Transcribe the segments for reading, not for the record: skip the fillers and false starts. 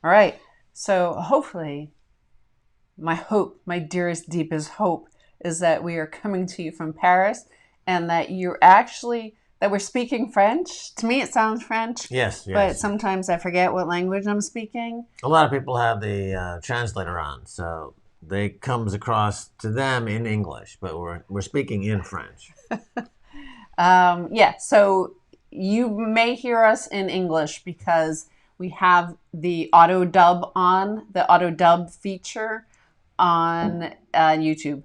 All right. So hopefully, my hope, my dearest, deepest hope, is that we are coming to you from Paris and that you're actually, that we're speaking French. To me, it sounds French, Yes, but yes. sometimes I forget what language I'm speaking. A lot of people have the translator on, so they comes across to them in English, but we're speaking in French. Yeah, so you may hear us in English because we have the auto dub feature on YouTube.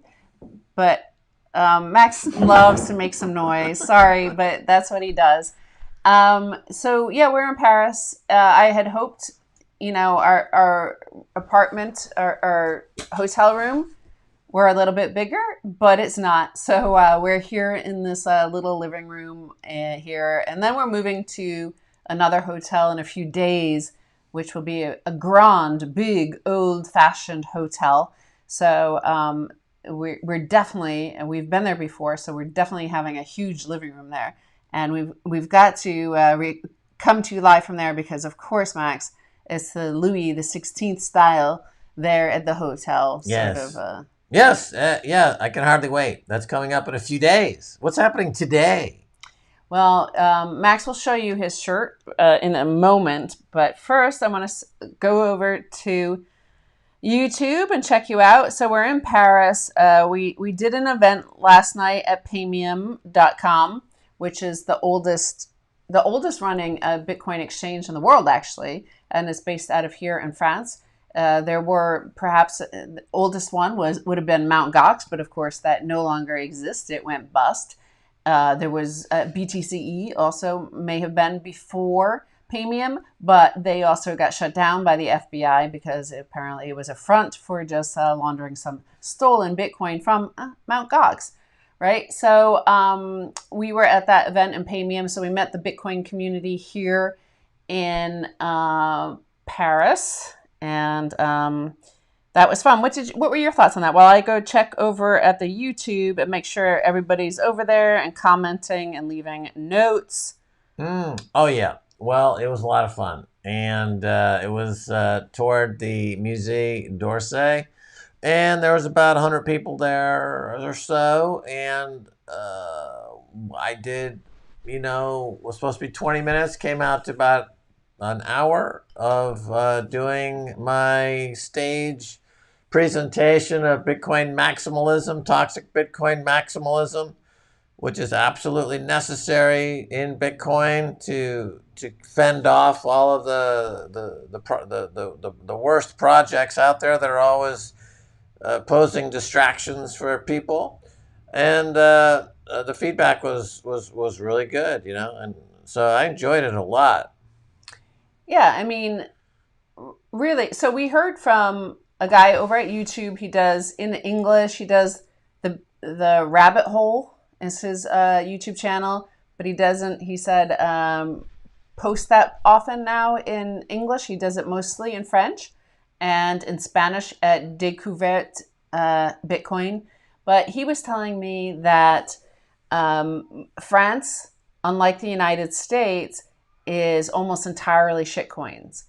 But Max loves to make some noise. Sorry, but that's what he does. So yeah, we're in Paris. I had hoped, our apartment, our hotel room, were a little bit bigger, but it's not. So we're here in this little living room here, and then we're moving to another hotel in a few days, which will be a grand, big, old-fashioned hotel. So we're definitely, and we've been there before, so we're definitely having a huge living room there, and we've got to come to you live from there because, of course, Max, it's the Louis the 16th style there at the hotel, sort of. Yes, yes, yeah. I can hardly wait. That's coming up in a few days. What's happening today? Well, Max will show you his shirt in a moment, but first I want to go over to YouTube and check you out. So we're in Paris. We did an event last night at Paymium.com, which is the oldest running Bitcoin exchange in the world, actually, and it's based out of here in France. There were perhaps the oldest one would have been Mount Gox, but of course that no longer exists. It went bust. There was BTCE also may have been before Paymium, but they also got shut down by the FBI because apparently it was a front for just laundering some stolen Bitcoin from Mount Gox, right? So we were at that event in Paymium, so we met the Bitcoin community here in Paris, and that was fun. What were your thoughts on that? While I go check over at the YouTube and make sure everybody's over there and commenting and leaving notes. Oh yeah. Well, it was a lot of fun, and it was toward the Musée d'Orsay, and there was about 100 people there or so, and I did, was supposed to be 20 minutes, came out to about an hour of doing my stage presentation of Bitcoin maximalism, toxic Bitcoin maximalism, which is absolutely necessary in Bitcoin to fend off all of the worst projects out there that are always posing distractions for people, and the feedback was really good, and so I enjoyed it a lot. Yeah, I mean, really. So we heard from a guy over at YouTube. He does in English. He does the rabbit hole is his YouTube channel, but he doesn't. He said post that often now in English. He does it mostly in French and in Spanish at Découverte Bitcoin. But he was telling me that France, unlike the United States, is almost entirely shitcoins.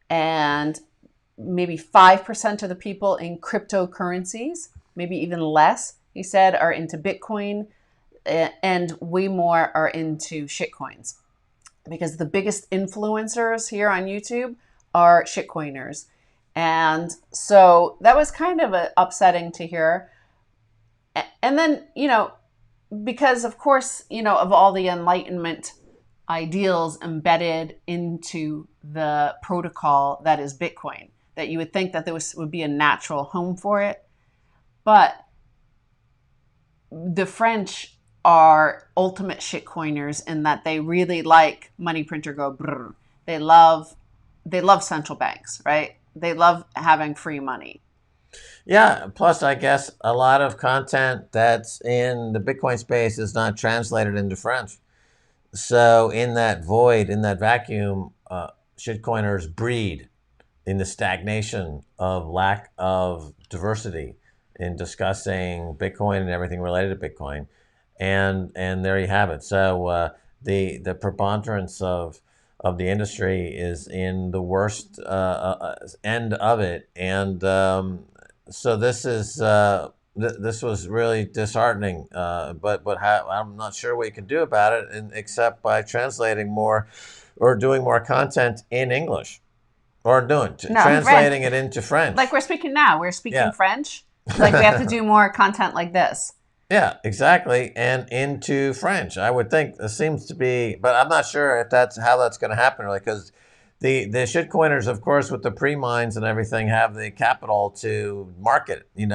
And maybe 5% of the people in cryptocurrencies, maybe even less, he said, are into Bitcoin, and way more are into shitcoins. Because the biggest influencers here on YouTube are shitcoiners. And so that was kind of upsetting to hear. And then, because of course, of all the Enlightenment ideals embedded into the protocol that is Bitcoin, that you would think that would be a natural home for it. But the French are ultimate shitcoiners in that they really like money printer go brrr. They love central banks, right? They love having free money. Yeah, plus I guess a lot of content that's in the Bitcoin space is not translated into French. So in that void, in that vacuum, shitcoiners breed in the stagnation of lack of diversity in discussing Bitcoin and everything related to Bitcoin, and there you have it. So the preponderance of of the industry is in the worst end of it, and so this was really disheartening. But I'm not sure what you can do about it, except by translating more, or doing more content in English, or No, translating it into like French. we're speaking now. We're speaking Yeah. French. Like we have to do more content like this. Yeah, exactly, and into French. I would think there seems to be, but I'm not sure if that's how that's going to happen, really, because the shitcoiners, of course, with the pre-mines and everything, have the capital to market, and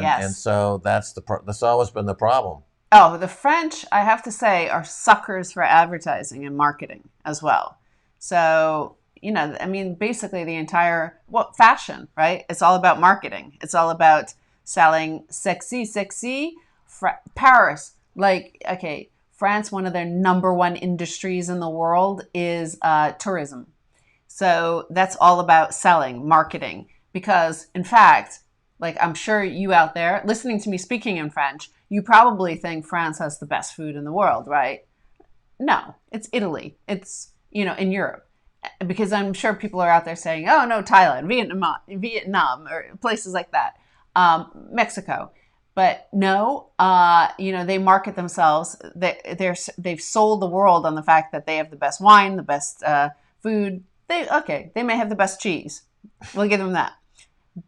Yes. so that's always been the problem. Oh, the French, I have to say, are suckers for advertising and marketing as well. So, I mean, basically the entire, fashion, right? It's all about marketing. It's all about selling sexy. Paris, like, okay, France, one of their number one industries in the world is tourism. So that's all about selling, marketing. Because, in fact, like I'm sure you out there listening to me speaking in French, you probably think France has the best food in the world, right? No, it's Italy. It's, in Europe. Because I'm sure people are out there saying, oh, no, Thailand, Vietnam, or places like that, Mexico. But no, they market themselves. They've sold the world on the fact that they have the best wine, the best food. They may have the best cheese. We'll give them that.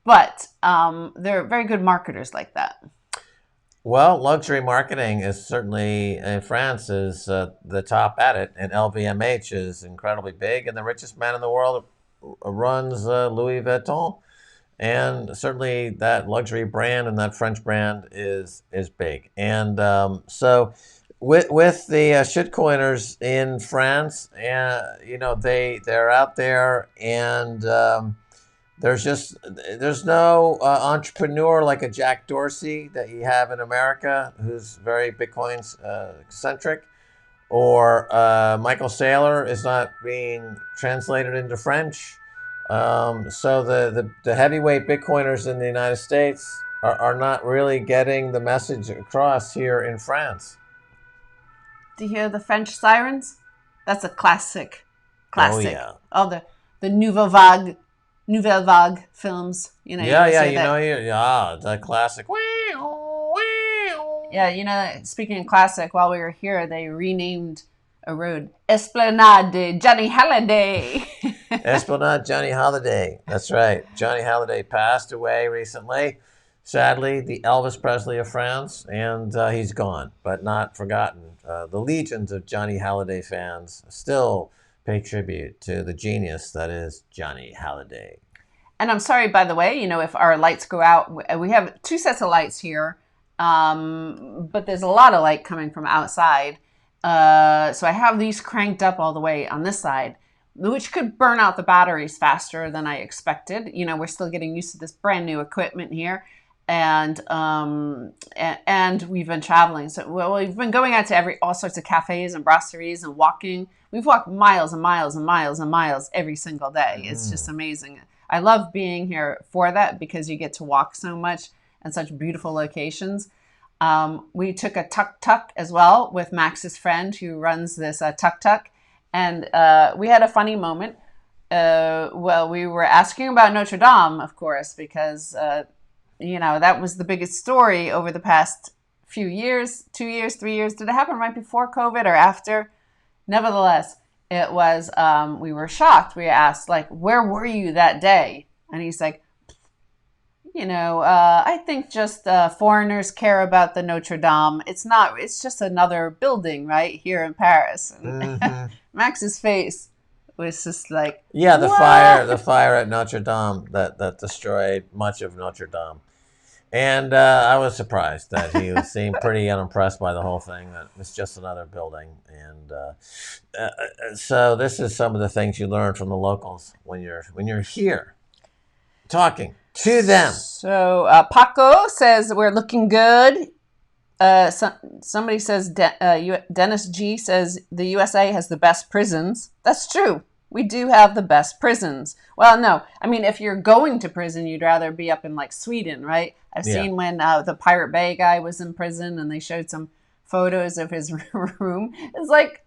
But they're very good marketers like that. Well, luxury marketing is certainly in France is the top at it, and LVMH is incredibly big, and the richest man in the world runs Louis Vuitton. And certainly that luxury brand and that French brand is big. And so with the shitcoiners in France, they're out there, and there's no entrepreneur like a Jack Dorsey that you have in America, who's very Bitcoin centric, or Michael Saylor is not being translated into French. So the heavyweight Bitcoiners in the United States are not really getting the message across here in France. Do you hear the French sirens? That's a classic. Oh Classic. yeah. Oh, the Nouvelle Vague films. The classic. Yeah, speaking of classic, while we were here, they renamed a road Esplanade Johnny Halliday. Esplanade Johnny Holiday. That's right. Johnny Holiday passed away recently. Sadly, the Elvis Presley of France, and he's gone, but not forgotten. The legions of Johnny Holiday fans still pay tribute to the genius that is Johnny Holiday. And I'm sorry, by the way, if our lights go out, we have 2 sets of lights here, but there's a lot of light coming from outside. So I have these cranked up all the way on this side, which could burn out the batteries faster than I expected. We're still getting used to this brand new equipment here. And we've been traveling. So we've been going out to all sorts of cafes and brasseries and walking. We've walked miles and miles and miles and miles every single day. It's just amazing. I love being here for that because you get to walk so much and such beautiful locations. We took a tuk-tuk as well with Max's friend who runs this tuk-tuk. And we had a funny moment. We were asking about Notre Dame, of course, because that was the biggest story over the past few years, 2 years, 3 years. Did it happen right before COVID or after? Nevertheless, it was, we were shocked. We asked, where were you that day? And he's like, I think just foreigners care about the Notre Dame. It's just another building right here in Paris. And Max's face was just like, yeah, the what? fire at Notre Dame that destroyed much of Notre Dame. And I was surprised that he seemed pretty unimpressed by the whole thing, that it's just another building. And so this is some of the things you learn from the locals when you're here talking to them. So Paco says we're looking good. Somebody says, Dennis G says the USA has the best prisons. That's true. We do have the best prisons. Well, no. I mean, if you're going to prison, you'd rather be up in Sweden, right? I've seen when the Pirate Bay guy was in prison and they showed some photos of his room. It's like,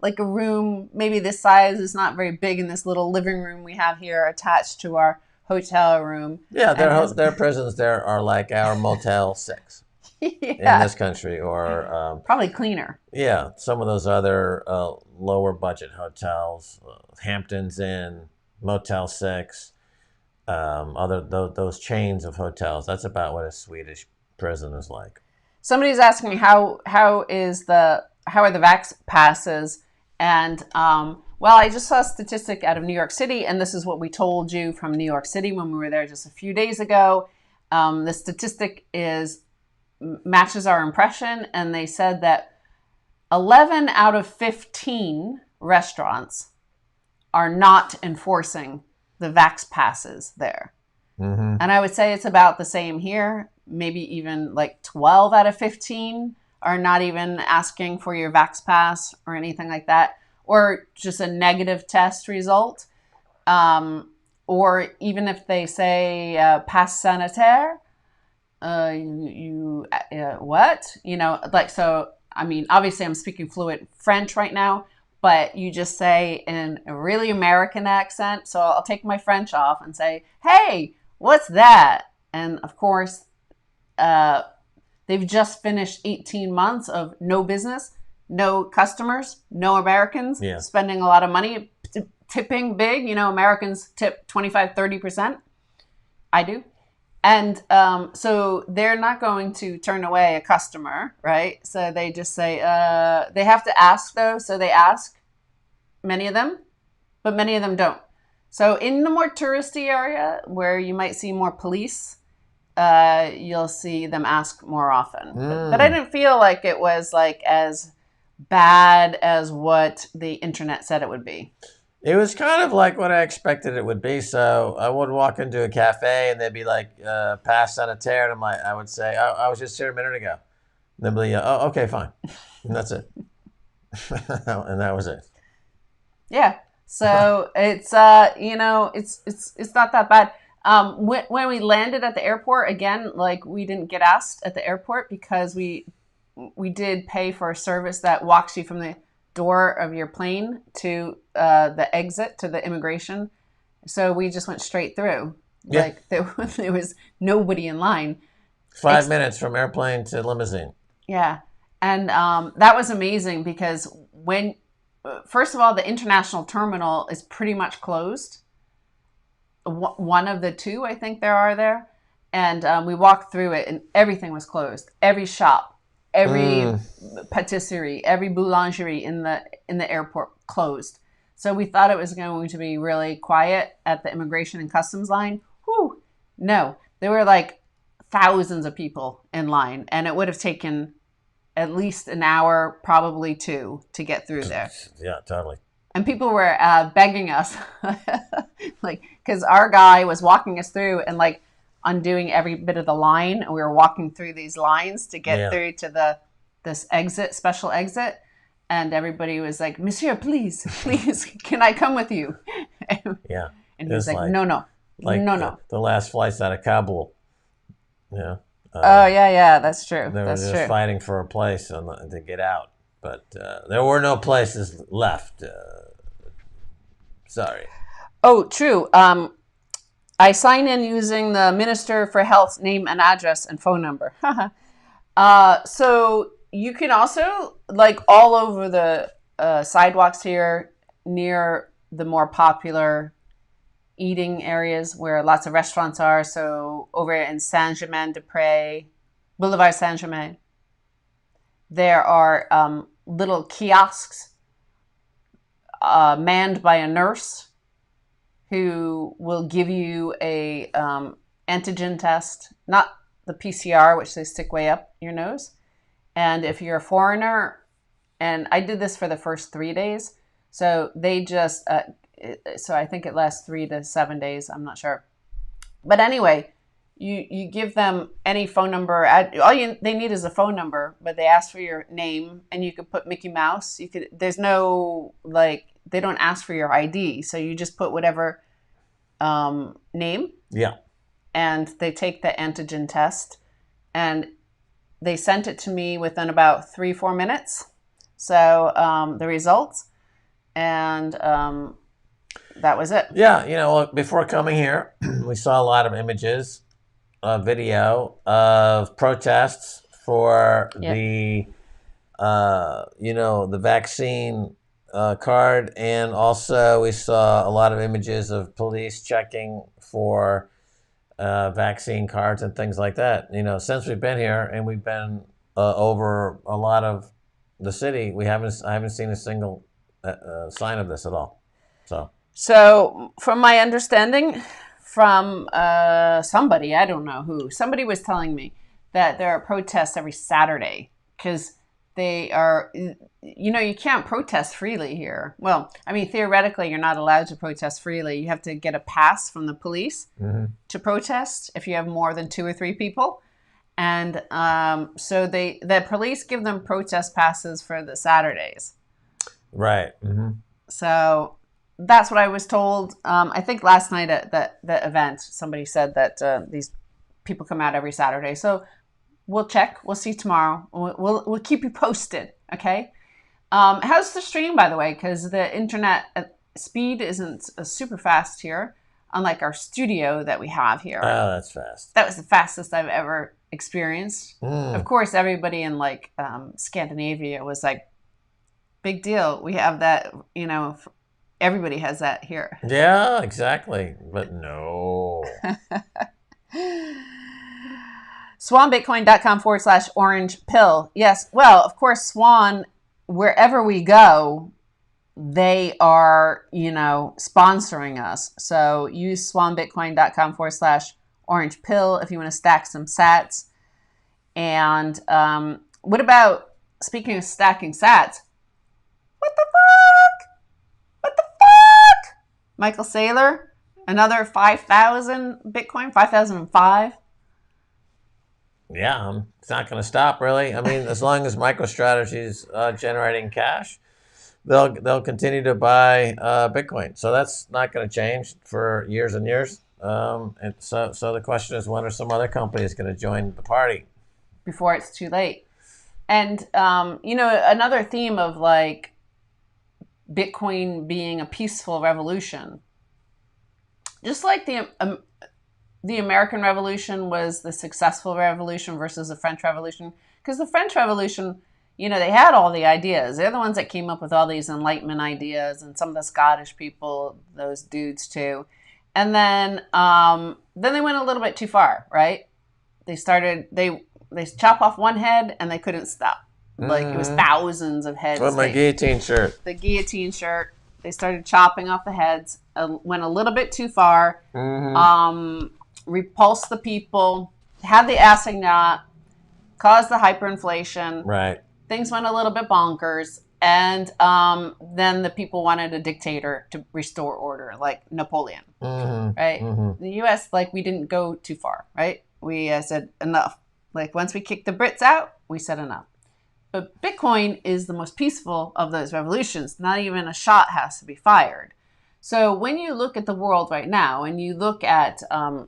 like a room maybe this size is not very big in this little living room we have here attached to our hotel room. Yeah, their prisons there are like our Motel 6 in this country, or probably cleaner. Yeah, some of those other lower budget hotels, Hamptons Inn, Motel 6, those chains of hotels. That's about what a Swedish prison is like. Somebody's asking me how are the Vac Passes, and well, I just saw a statistic out of New York City, and this is what we told you from New York City when we were there just a few days ago. The statistic matches our impression, and they said that 11 out of 15 restaurants are not enforcing the Vac Passes there. Mm-hmm. And I would say it's about the same here. Maybe even like 12 out of 15 are not even asking for your Vac Pass or anything like that, or just a negative test result. Or even if they say pass sanitaire, what? So, I mean, obviously I'm speaking fluent French right now, but you just say in a really American accent. So I'll take my French off and say, hey, what's that? And of course, they've just finished 18 months of no business, no customers, no Americans, spending a lot of money, tipping big. Americans tip 25, 30%. I do. And so they're not going to turn away a customer, right? So they just say, they have to ask though. So they ask, many of them, but many of them don't. So in the more touristy area where you might see more police, you'll see them ask more often. But I didn't feel like it was like as bad as what the internet said it would be. It was kind of like what I expected it would be. So I would walk into a cafe and they'd be like, pass sanitaire. And I would say, I was just here a minute ago. And they'd be, oh, okay, fine. And that's it. And that was it. Yeah. So it's, it's not that bad. When we landed at the airport, again, like we didn't get asked at the airport because we did pay for a service that walks you from the door of your plane to the exit to the immigration. So we just went straight through. Yeah. Like there was nobody in line. 5 minutes from airplane to limousine. Yeah. And that was amazing because first of all, the international terminal is pretty much closed. One of the two, I think there are there. And we walked through it and everything was closed. Every shop, every patisserie, every boulangerie in the airport closed. So we thought it was going to be really quiet at the immigration and customs line. Whew, no, there were like thousands of people in line, and it would have taken at least an hour, probably two, to get through there. Yeah, totally. And people were begging us, like, because our guy was walking us through and like undoing every bit of the line, and we were walking through these lines to get through to this special exit, and everybody was like, "Monsieur, please, can I come with you?" Yeah, and he was like, "No, like no." The last flights out of Kabul. Yeah. Oh yeah, that's true. They were just fighting for a place to get out, but there were no places left. Sorry. Oh, true. I sign in using the Minister for Health's name and address and phone number. So you can also, like all over the sidewalks here near the more popular eating areas where lots of restaurants are. So over in Saint-Germain-des-Prés, Boulevard Saint-Germain, there are little kiosks manned by a nurse who will give you a antigen test, not the PCR, which they stick way up your nose. And if you're a foreigner, and I did this for the first 3 days, so they just, so I think it lasts 3 to 7 days, I'm not sure. But anyway, you give them any phone number. They need is a phone number, but they ask for your name, and you could put Mickey Mouse. There's no, like, they don't ask for your ID, so you just put whatever name. Yeah. And they take the antigen test, and they sent it to me within about 3-4 minutes. So the results, and that was it. Yeah, before coming here, we saw a lot of images, video of protests for the the vaccine card, and also we saw a lot of images of police checking for vaccine cards and things like that. Since we've been here and we've been over a lot of the city, I haven't seen a single sign of this at all. So from my understanding, from somebody, I don't know who, somebody was telling me that there are protests every Saturday because they are, you can't protest freely here. Well, I mean, theoretically, you're not allowed to protest freely. You have to get a pass from the police to protest if you have more than 2 or 3 people. And so the police give them protest passes for the Saturdays. Right. So that's what I was told. I think last night at the event, somebody said that these people come out every Saturday. So we'll check. We'll see tomorrow. We'll keep you posted. Okay. How's the stream, by the way? Because the internet speed isn't super fast here, unlike our studio that we have here. Oh, that's fast. That was the fastest I've ever experienced. Of course, everybody in like Scandinavia was like, big deal. We have that, everybody has that here. Yeah, exactly. But no. SwanBitcoin.com/orange pill. Yes. Well, of course, Swan, wherever we go, they are, sponsoring us. So use SwanBitcoin.com/orange pill if you want to stack some sats. And what about, speaking of stacking sats, what the fuck? Michael Saylor, another 5,000 Bitcoin, 5,005. Yeah, it's not going to stop, really. I mean, as long as MicroStrategy's generating cash, they'll continue to buy Bitcoin. So that's not going to change for years and years. And so the question is, when are some other companies going to join the party? Before it's too late. And, another theme of like Bitcoin being a peaceful revolution, just like the American Revolution was the successful revolution versus the French Revolution. Because the French Revolution, they had all the ideas. They're the ones that came up with all these Enlightenment ideas, and some of the Scottish people, those dudes too. And then they went a little bit too far, right? They chop off one head and they couldn't stop. Like it was thousands of heads. With my guillotine shirt. The guillotine shirt. They started chopping off the heads. Went a little bit too far. Repulsed the people. Had the assignat. Caused the hyperinflation. Right. Things went a little bit bonkers. And then the people wanted a dictator to restore order, like Napoleon. Right? The U.S., we didn't go too far, right? We said enough. Like once we kicked the Brits out, we said enough. But Bitcoin is the most peaceful of those revolutions. Not even a shot has to be fired. So when you look at the world right now, and you look at, El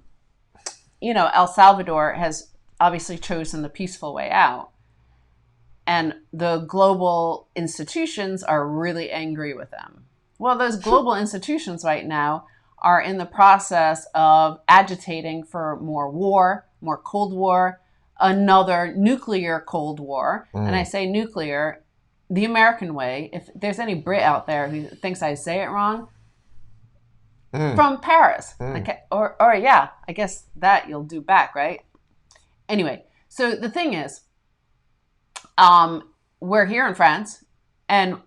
Salvador has obviously chosen the peaceful way out. And the global institutions are really angry with them. Well, those global institutions right now are in the process of agitating for more war, more Cold War, another nuclear Cold War. And I say nuclear the American way. If there's any Brit out there who thinks I say it wrong, from Paris. Okay. Or yeah, I guess that you'll do back, right? Anyway, so the thing is, we're here in France, and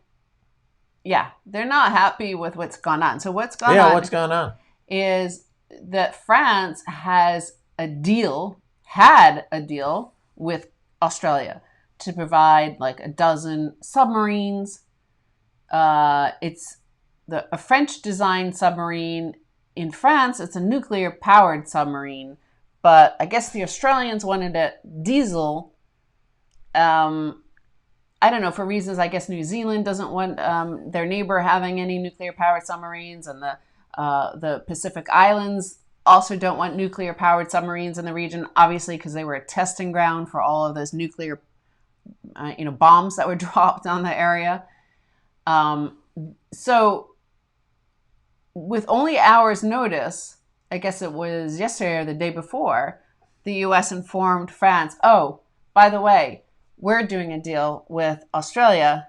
yeah, they're not happy with what's gone on. So what's gone on? Yeah, what's going on? Is that France had a deal with Australia to provide like a dozen submarines. It's a French-designed submarine. In France, it's a nuclear-powered submarine, but I guess the Australians wanted it diesel. I don't know, for reasons, I guess New Zealand doesn't want their neighbor having any nuclear-powered submarines, and the Pacific Islands also don't want nuclear powered submarines in the region, obviously, because they were a testing ground for all of those nuclear bombs that were dropped on the area. So with only hours notice, I guess it was yesterday or the day before, the US informed France, oh, by the way, we're doing a deal with Australia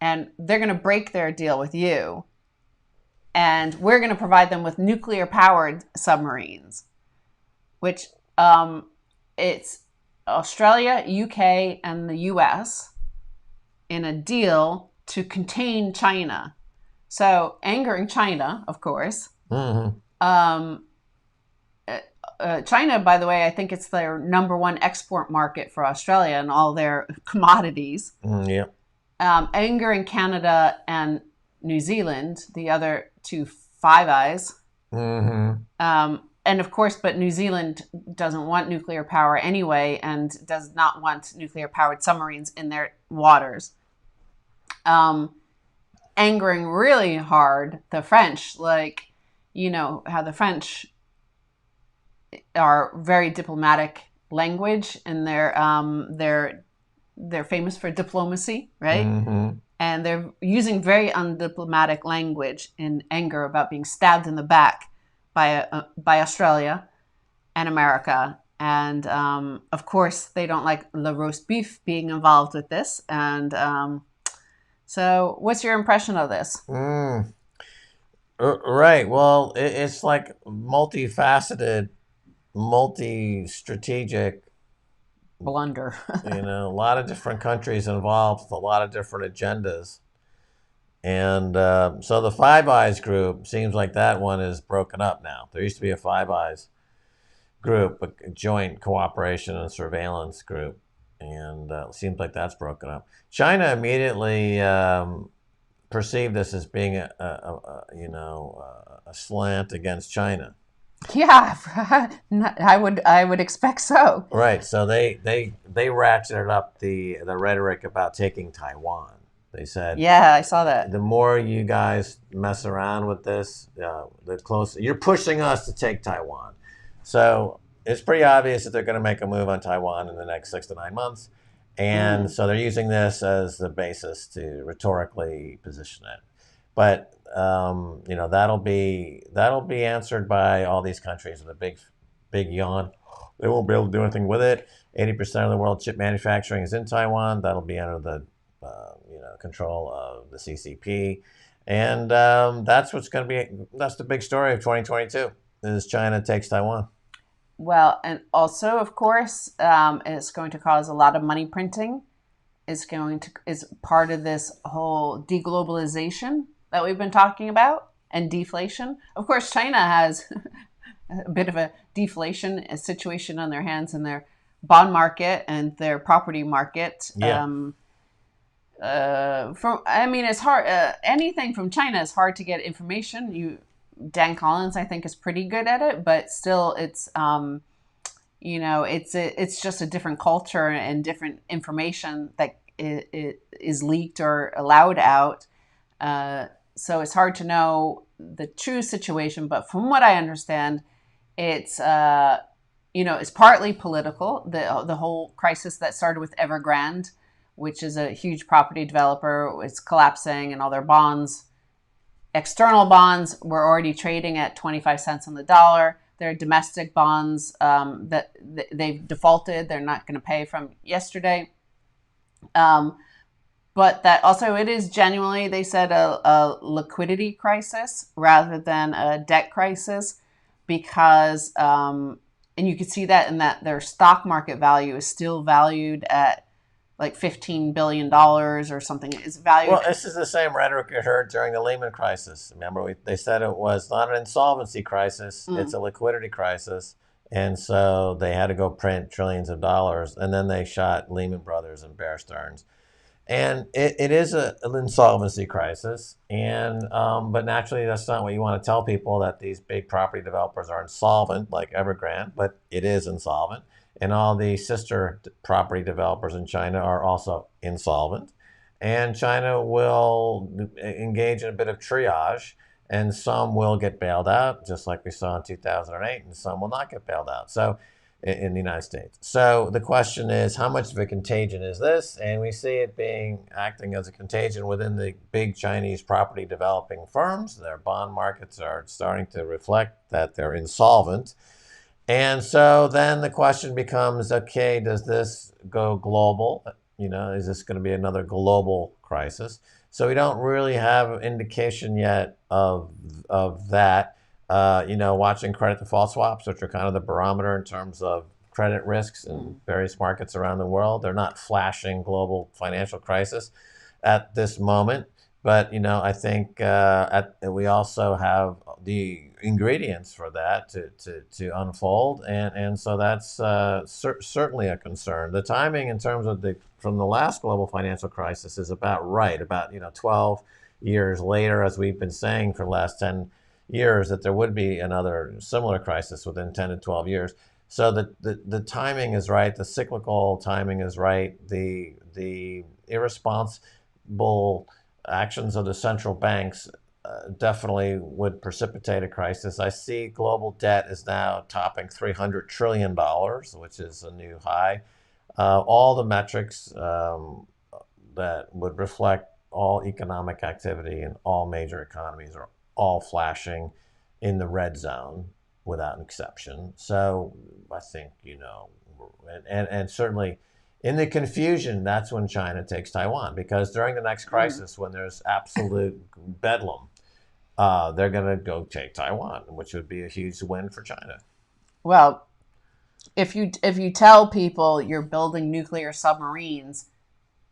and they're going to break their deal with you. And we're going to provide them with nuclear powered submarines, which it's Australia, UK, and the US in a deal to contain China. So angering China, of course. Mm-hmm. China, by the way, I think it's their number one export market for Australia and all their commodities. Yeah. Angering Canada and New Zealand, the other two Five Eyes. Mm-hmm. And of course, but New Zealand doesn't want nuclear power anyway and does not want nuclear powered submarines in their waters. Angering really hard the French, like, you know, how the French are very diplomatic language and they're famous for diplomacy, right? Mm-hmm. And they're using very undiplomatic language in anger about being stabbed in the back by Australia and America. And of course, they don't like le roast beef being involved with this. And so what's your impression of this? Right. Well, it's like multifaceted, multi-strategic Blunder. a lot of different countries involved with a lot of different agendas. And so the Five Eyes group seems like that one is broken up now. There used to be a Five Eyes group, a joint cooperation and surveillance group. And it seems like that's broken up. China immediately perceived this as being a slant against China. Yeah, I would expect so. Right. So they ratcheted up the rhetoric about taking Taiwan. They said, yeah, I saw that. The more you guys mess around with this, the closer you're pushing us to take Taiwan. So it's pretty obvious that they're going to make a move on Taiwan in the next 6 to 9 months. And so they're using this as the basis to rhetorically position it. But that'll be answered by all these countries with a big yawn. They won't be able to do anything with it. 80% of the world chip manufacturing is in Taiwan. That'll be under the control of the CCP, and that's what's going to be. That's the big story of 2022. Is China takes Taiwan. Well, and also, of course, it's going to cause a lot of money printing. Is part of this whole deglobalization that we've been talking about and deflation. Of course, China has a bit of a deflation situation on their hands in their bond market and their property market. Yeah. It's hard. Anything from China is hard to get information. Dan Collins, I think, is pretty good at it, but still, it's it's just a different culture and different information that is leaked or allowed out. So it's hard to know the true situation. But from what I understand, it's it's partly political. The whole crisis that started with Evergrande, which is a huge property developer, is collapsing, and all their bonds, external bonds, were already trading at 25 cents on the dollar. Their domestic bonds that they've defaulted, they're not going to pay from yesterday. But that also, it is genuinely, they said, a liquidity crisis rather than a debt crisis, because, and you could see that in that their stock market value is still valued at like $15 billion or something. Is valued. Well, this is the same rhetoric you heard during the Lehman crisis. Remember, they said it was not an insolvency crisis, it's a liquidity crisis. And so they had to go print trillions of dollars, and then they shot Lehman Brothers and Bear Stearns. And it is an insolvency crisis, and but naturally that's not what you want to tell people, that these big property developers are insolvent like Evergrande, but it is insolvent. And all the sister property developers in China are also insolvent. And China will engage in a bit of triage and some will get bailed out, just like we saw in 2008, and some will not get bailed out. So in the United States. So the question is, how much of a contagion is this? And we see it acting as a contagion within the big Chinese property developing firms. Their bond markets are starting to reflect that they're insolvent. And so then the question becomes, okay, does this go global? Is this going to be another global crisis? So we don't really have an indication yet of that. Watching credit default swaps, which are kind of the barometer in terms of credit risks in various markets around the world. They're not flashing global financial crisis at this moment. But, I think we also have the ingredients for that to unfold. And so that's certainly a concern. The timing in terms of from the last global financial crisis is about right, about 12 years later, as we've been saying for the last 10 years, that there would be another similar crisis within 10 to 12 years. So the timing is right, the cyclical timing is right, the irresponsible actions of the central banks definitely would precipitate a crisis. I see global debt is now topping $300 trillion, which is a new high. All the metrics that would reflect all economic activity in all major economies are all flashing in the red zone without an exception. So I think, and certainly in the confusion, that's when China takes Taiwan, because during the next crisis, when there's absolute bedlam, they're going to go take Taiwan, which would be a huge win for China. Well, if you tell people you're building nuclear submarines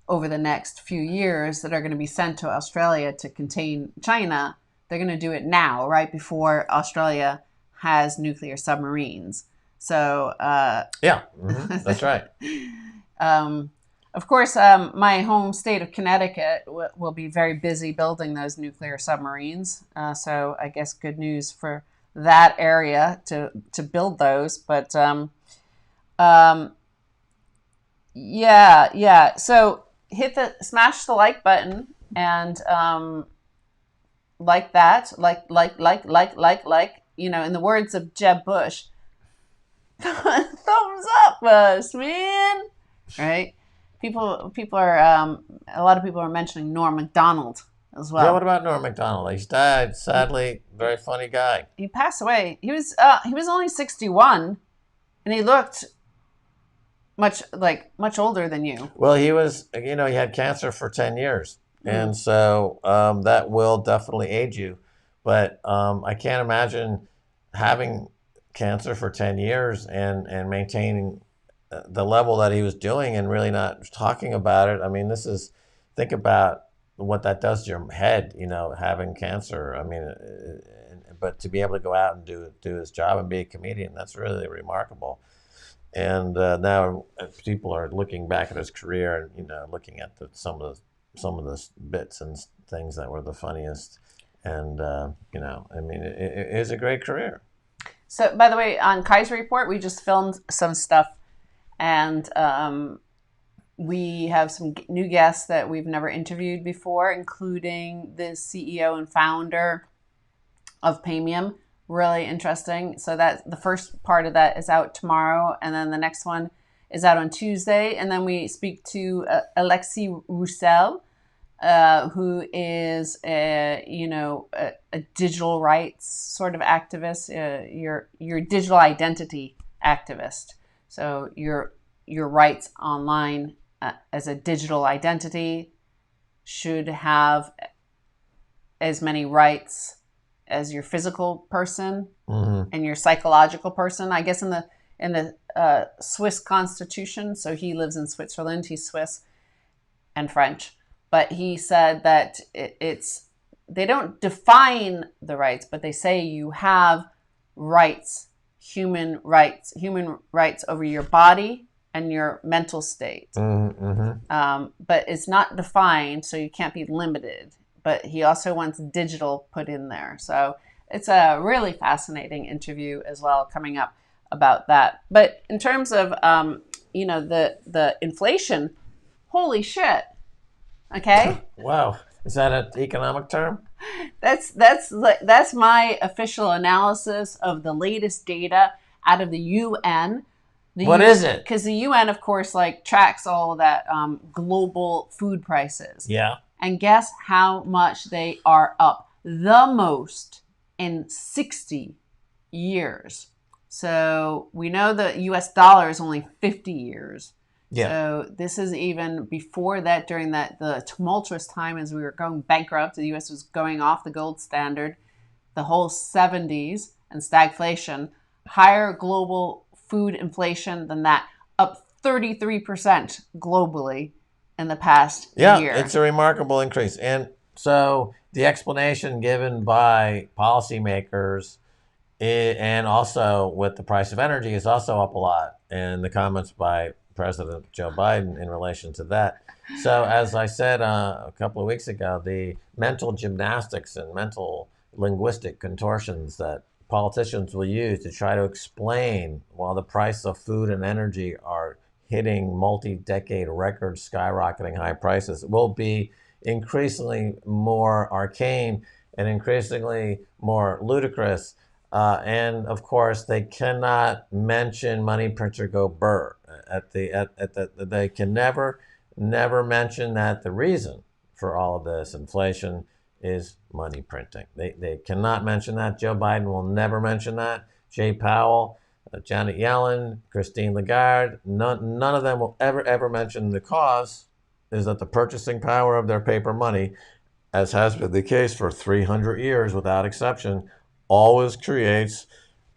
over the next few years that are going to be sent to Australia to contain China, they're going to do it now, right before Australia has nuclear submarines. So that's right. Of course, my home state of Connecticut will be very busy building those nuclear submarines. So I guess good news for that area to build those. But yeah. So smash the like button and like that, like. In the words of Jeb Bush, thumbs up us, man. Right? People are a lot of people are mentioning Norm Macdonald as well. Yeah, what about Norm Macdonald? He's died, sadly. Very funny guy. He passed away. He was only 61, and he looked much older than you. Well, he was, he had cancer for 10 years. And so that will definitely age you. But I can't imagine having cancer for 10 years and maintaining the level that he was doing and really not talking about it. I mean, think about what that does to your head, having cancer. I mean, but to be able to go out and do his job and be a comedian, that's really remarkable. And now people are looking back at his career and, looking at some of the bits and things that were the funniest. And, it is a great career. So, by the way, on Kai's Report, we just filmed some stuff. And we have some new guests that we've never interviewed before, including the CEO and founder of Paymium. Really interesting. So that the first part of that is out tomorrow. And then the next one is out on Tuesday. And then we speak to Alexis Roussel, who is a digital rights sort of activist, your digital identity activist. So your rights online as a digital identity should have as many rights as your physical person and your psychological person. I guess in the Swiss Constitution. So he lives in Switzerland. He's Swiss and French. But he said that they don't define the rights, but they say you have rights, human rights over your body and your mental state. But it's not defined, so you can't be limited. But he also wants digital put in there. So it's a really fascinating interview as well coming up about that. But in terms of, the inflation, holy shit. Okay. Wow. Is that an economic term? That's my official analysis of the latest data out of the UN. What is it? Because the UN, of course, like tracks all of that global food prices. Yeah. And guess how much they are up? The most in 60 years. So we know the US dollar is only 50 years. Yeah. So this is even before that, during the tumultuous time as we were going bankrupt, the US was going off the gold standard, the whole 70s and stagflation, higher global food inflation than that, up 33% globally in the past year. Yeah, it's a remarkable increase. And so the explanation given by policymakers and also with the price of energy is also up a lot. And the comments by President Joe Biden in relation to that. So as I said a couple of weeks ago, the mental gymnastics and mental linguistic contortions that politicians will use to try to explain while the price of food and energy are hitting multi-decade record skyrocketing high prices will be increasingly more arcane and increasingly more ludicrous. And of course, they cannot mention money printer go burr. They can never mention that the reason for all of this inflation is money printing. They cannot mention that. Joe Biden will never mention that. Jay Powell, Janet Yellen, Christine Lagarde, none of them will ever mention the cause is that the purchasing power of their paper money, as has been the case for 300 years without exception, always creates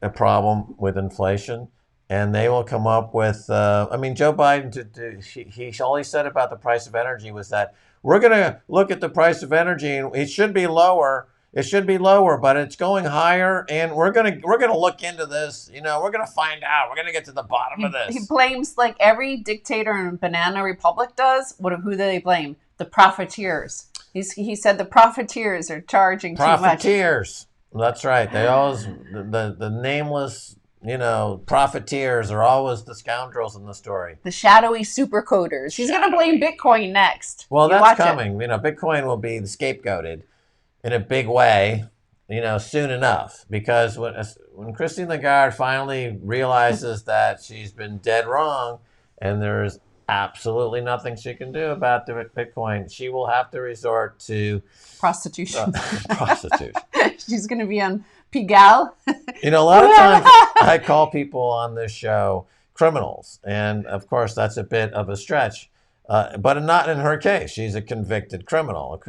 a problem with inflation. And they will come up with, Joe Biden, all he said about the price of energy was that we're going to look at the price of energy and it should be lower. It should be lower, but it's going higher, and we're gonna look into this. We're gonna find out. We're gonna get to the bottom of this. He blames, like every dictator in Banana Republic does. Who do they blame? The profiteers. He said the profiteers are charging too much. Profiteers. That's right. They always the nameless, profiteers are always the scoundrels in the story. The shadowy supercoders. He's gonna blame Bitcoin next. Well, that's coming. Bitcoin will be scapegoated in a big way, soon enough, because when Christine Lagarde finally realizes that she's been dead wrong and there's absolutely nothing she can do about the Bitcoin, she will have to resort to prostitution. Prostitution. She's going to be on Pigalle. A lot of times I call people on this show criminals, and of course that's a bit of a stretch. But not in her case. She's a convicted criminal,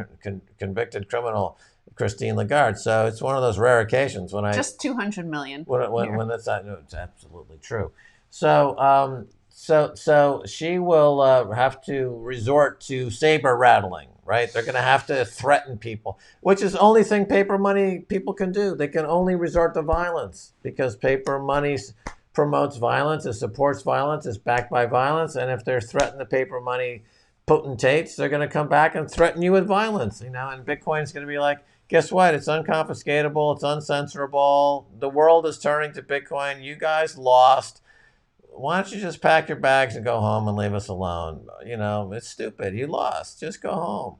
convicted criminal, Christine Lagarde. So it's one of those rare occasions when just 200 million. When that's not, no, it's absolutely true. So so she will have to resort to saber rattling, right? They're going to have to threaten people, which is the only thing paper money people can do. They can only resort to violence because paper money promotes violence, it supports violence, it's backed by violence, and if they're threatening the paper money potentates, they're going to come back and threaten you with violence, and Bitcoin's going to be like, guess what? It's unconfiscatable, it's uncensorable, the world is turning to Bitcoin, you guys lost, why don't you just pack your bags and go home and leave us alone? It's stupid, you lost, just go home.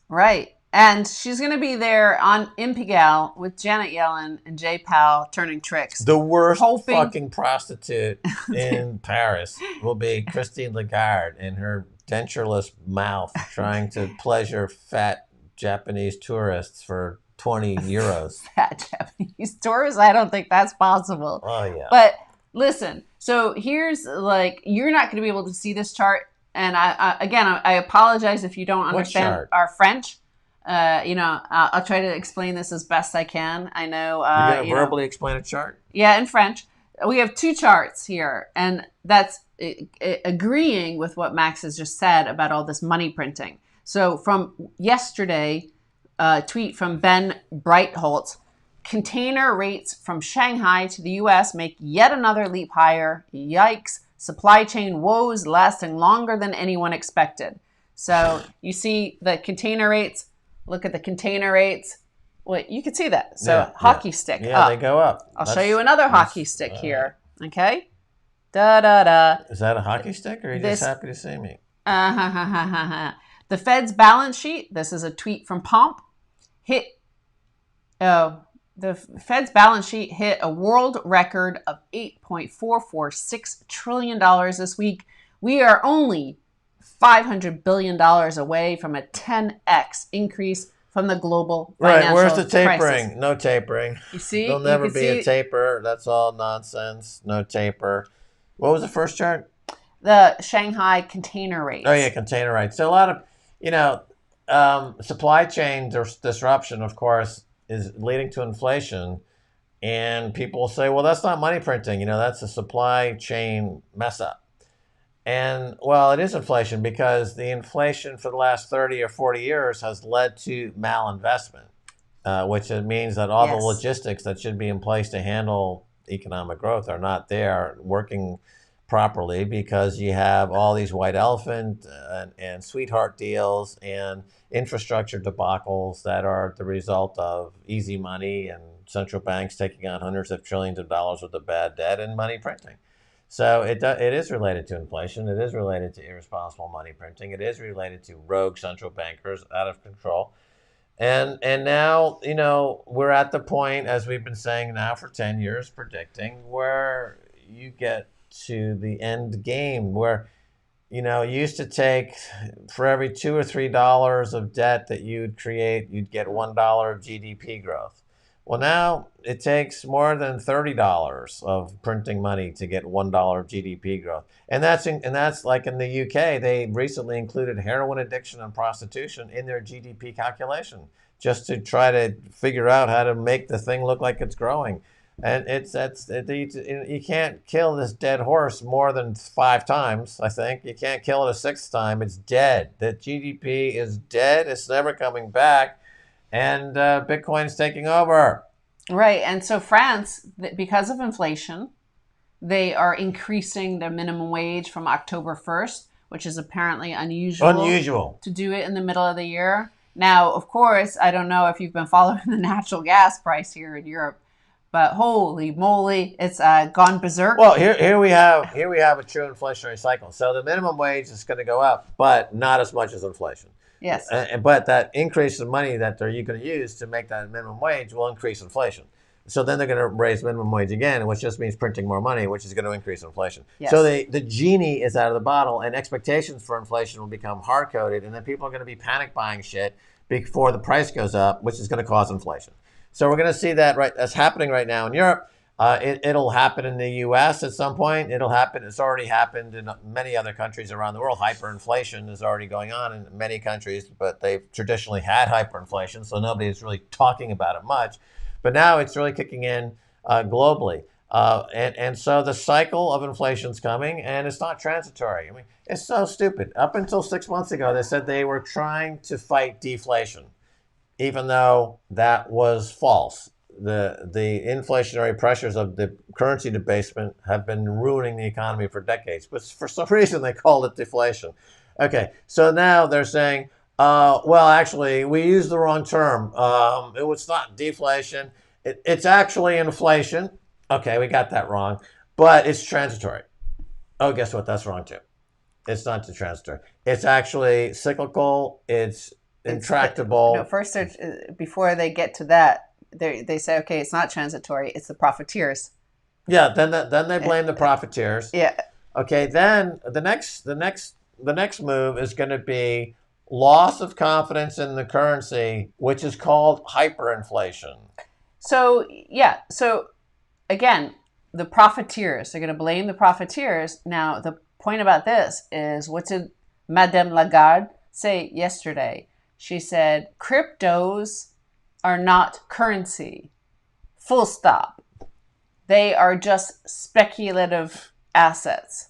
Right. And she's going to be there in Pigalle with Janet Yellen and Jay Powell turning tricks. The worst fucking prostitute in Paris will be Christine Lagarde in her dentureless mouth trying to pleasure fat Japanese tourists for 20 euros. Fat Japanese tourists? I don't think that's possible. Oh, yeah. But listen, so here's you're not going to be able to see this chart. And I apologize if you don't understand our French. I'll try to explain this as best I can. I know. You're going to verbally explain a chart? Yeah, in French. We have two charts here, and that's agreeing with what Max has just said about all this money printing. So from yesterday, a tweet from Ben Breitholt, container rates from Shanghai to the U.S. make yet another leap higher. Yikes. Supply chain woes lasting longer than anyone expected. So you see the container rates. Look at the container rates. Well, you can see that. So hockey stick up. Yeah, they go up. I'll show you another hockey stick here. Okay? Da-da-da. Is that a hockey stick, or are you just happy to see me? The Fed's balance sheet, this is a tweet from Pomp, hit Oh, the Fed's balance sheet hit a world record of $8.446 trillion this week. We are only $500 billion away from a 10x increase from the global financial Right. Where's the crisis. tapering? No tapering. You see, There'll you never can be a see taper. That's all nonsense. No taper. What was the first chart? the Shanghai container Oh yeah, rates. container rights. So a lot of, you know, supply chain disruption, of course, is leading to inflation. And people will say, well, that's not money printing. That's a supply chain mess up. And well, it is inflation because the inflation for the last 30 or 40 years has led to malinvestment, which means that all the Yes. logistics that should be in place to handle economic growth are not there working properly because you have all these white elephant and sweetheart deals and infrastructure debacles that are the result of easy money and central banks taking on hundreds of trillions of dollars worth of bad debt and money printing. So it is related to inflation. It is related to irresponsible money printing. It is related to rogue central bankers out of control. And now, we're at the point, as we've been saying now for 10 years, predicting, where you get to the end game where, it used to take for every $2 or $3 of debt that you'd create, you'd get $1 of GDP growth. Well, now it takes more than $30 of printing money to get $1 of GDP growth, and that's like in the UK. They recently included heroin addiction and prostitution in their GDP calculation, just to try to figure out how to make the thing look like it's growing. And you can't kill this dead horse more than 5 times. I think you can't kill it a sixth time. It's dead. The GDP is dead. It's never coming back, and Bitcoin's taking over. Right. And so France, because of inflation, they are increasing their minimum wage from October 1st, which is apparently Unusual. to do it in the middle of the year. Now, of course, I don't know if you've been following the natural gas price here in Europe, but holy moly, it's gone berserk. Well, here we have a true inflationary cycle. So the minimum wage is going to go up, but not as much as inflation. Yes. But that increase in money that you're going to use to make that minimum wage will increase inflation. So then they're going to raise minimum wage again, which just means printing more money, which is going to increase inflation. Yes. So the genie is out of the bottle, and expectations for inflation will become hard-coded, and then people are going to be panic buying shit before the price goes up, which is going to cause inflation. So we're going to see that that's happening right now in Europe. It'll happen in the U.S. at some point. It'll happen. It's already happened in many other countries around the world. Hyperinflation is already going on in many countries, but they've traditionally had hyperinflation, so nobody's really talking about it much. But now it's really kicking in globally. And so the cycle of inflation is coming, and it's not transitory. I mean, it's so stupid. Up until 6 months ago, they said they were trying to fight deflation, even though that was false. The inflationary pressures of the currency debasement have been ruining the economy for decades, but for some reason they called it deflation. Okay, so now they're saying, well, actually, we used the wrong term. It was not deflation. It's actually inflation. Okay, we got that wrong, but it's transitory. Oh, guess what? That's wrong too. It's not transitory. It's actually cyclical. It's intractable. No, first, before they get to that, they say, okay, it's not transitory. It's the profiteers. Yeah. Then they blame the profiteers. Yeah. Okay. Then the next move is going to be loss of confidence in the currency, which is called hyperinflation. So yeah. So again, the profiteers. They're going to blame the profiteers. Now the point about this is, what did Madame Lagarde say yesterday? She said, cryptos are not currency. Full stop. They are just speculative assets.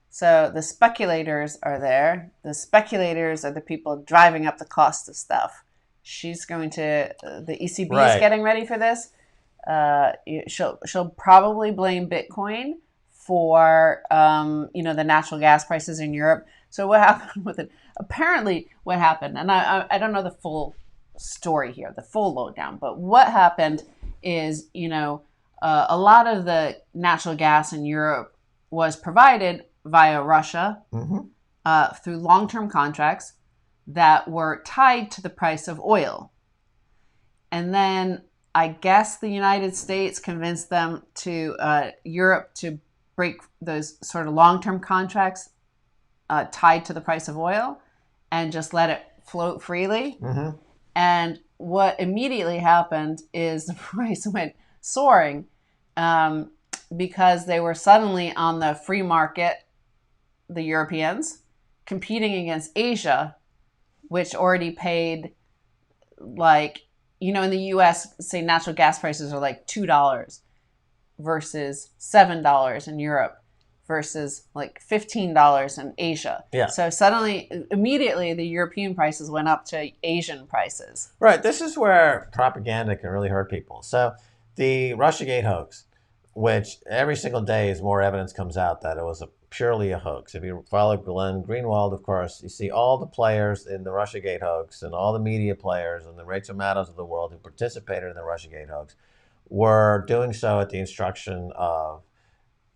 So the speculators are there. The speculators are the people driving up the cost of stuff. She's going to, the ECB is getting ready for this. She'll probably blame Bitcoin for, the natural gas prices in Europe. So what happened with it? Apparently what happened, and I don't know the full story here, the full lowdown, but what happened is, a lot of the natural gas in Europe was provided via Russia through long-term contracts that were tied to the price of oil. And then I guess the United States convinced them to Europe to break those sort of long-term contracts tied to the price of oil and just let it float freely. Mm-hmm. And what immediately happened is the price went soaring because they were suddenly on the free market, the Europeans, competing against Asia, which already paid like, in the US, say natural gas prices are like $2 versus $7 in Europe versus like $15 in Asia. Yeah. So suddenly, immediately, the European prices went up to Asian prices. Right. This is where propaganda can really hurt people. So the Russiagate hoax, which every single day is more evidence comes out that it was purely a hoax. If you follow Glenn Greenwald, of course, you see all the players in the Russiagate hoax and all the media players and the Rachel Maddows of the world who participated in the Russiagate hoax were doing so at the instruction of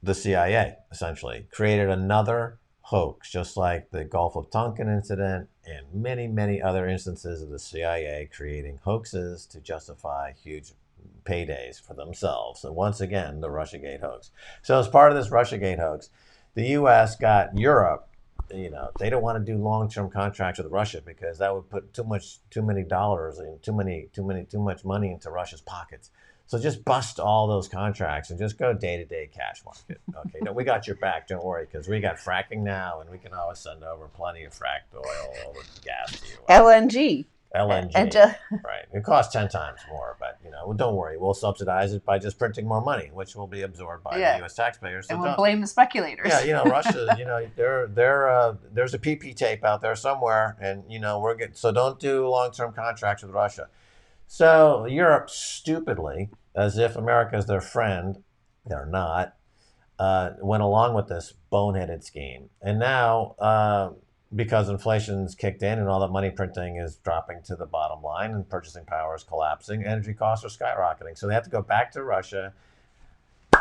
the CIA, essentially. Created another hoax, just like the Gulf of Tonkin incident and many, many other instances of the CIA creating hoaxes to justify huge paydays for themselves. And once again, the Russiagate hoax. So as part of this Russiagate hoax, the U.S. got Europe. They don't want to do long-term contracts with Russia because that would put too many dollars and too much money into Russia's pockets. So just bust all those contracts and just go day-to-day cash market. Okay, no, we got your back. Don't worry, because we got fracking now, and we can always send over plenty of fracked oil or gas to you. LNG. Right. It costs 10 times more, but don't worry. We'll subsidize it by just printing more money, which will be absorbed by the U.S. taxpayers. So and we'll blame the speculators. Yeah, Russia. There's a PP tape out there somewhere, and so don't do long-term contracts with Russia. So Europe, stupidly, as if America is their friend, they're not, went along with this boneheaded scheme. And now, because inflation's kicked in and all that money printing is dropping to the bottom line and purchasing power is collapsing, energy costs are skyrocketing. So they have to go back to Russia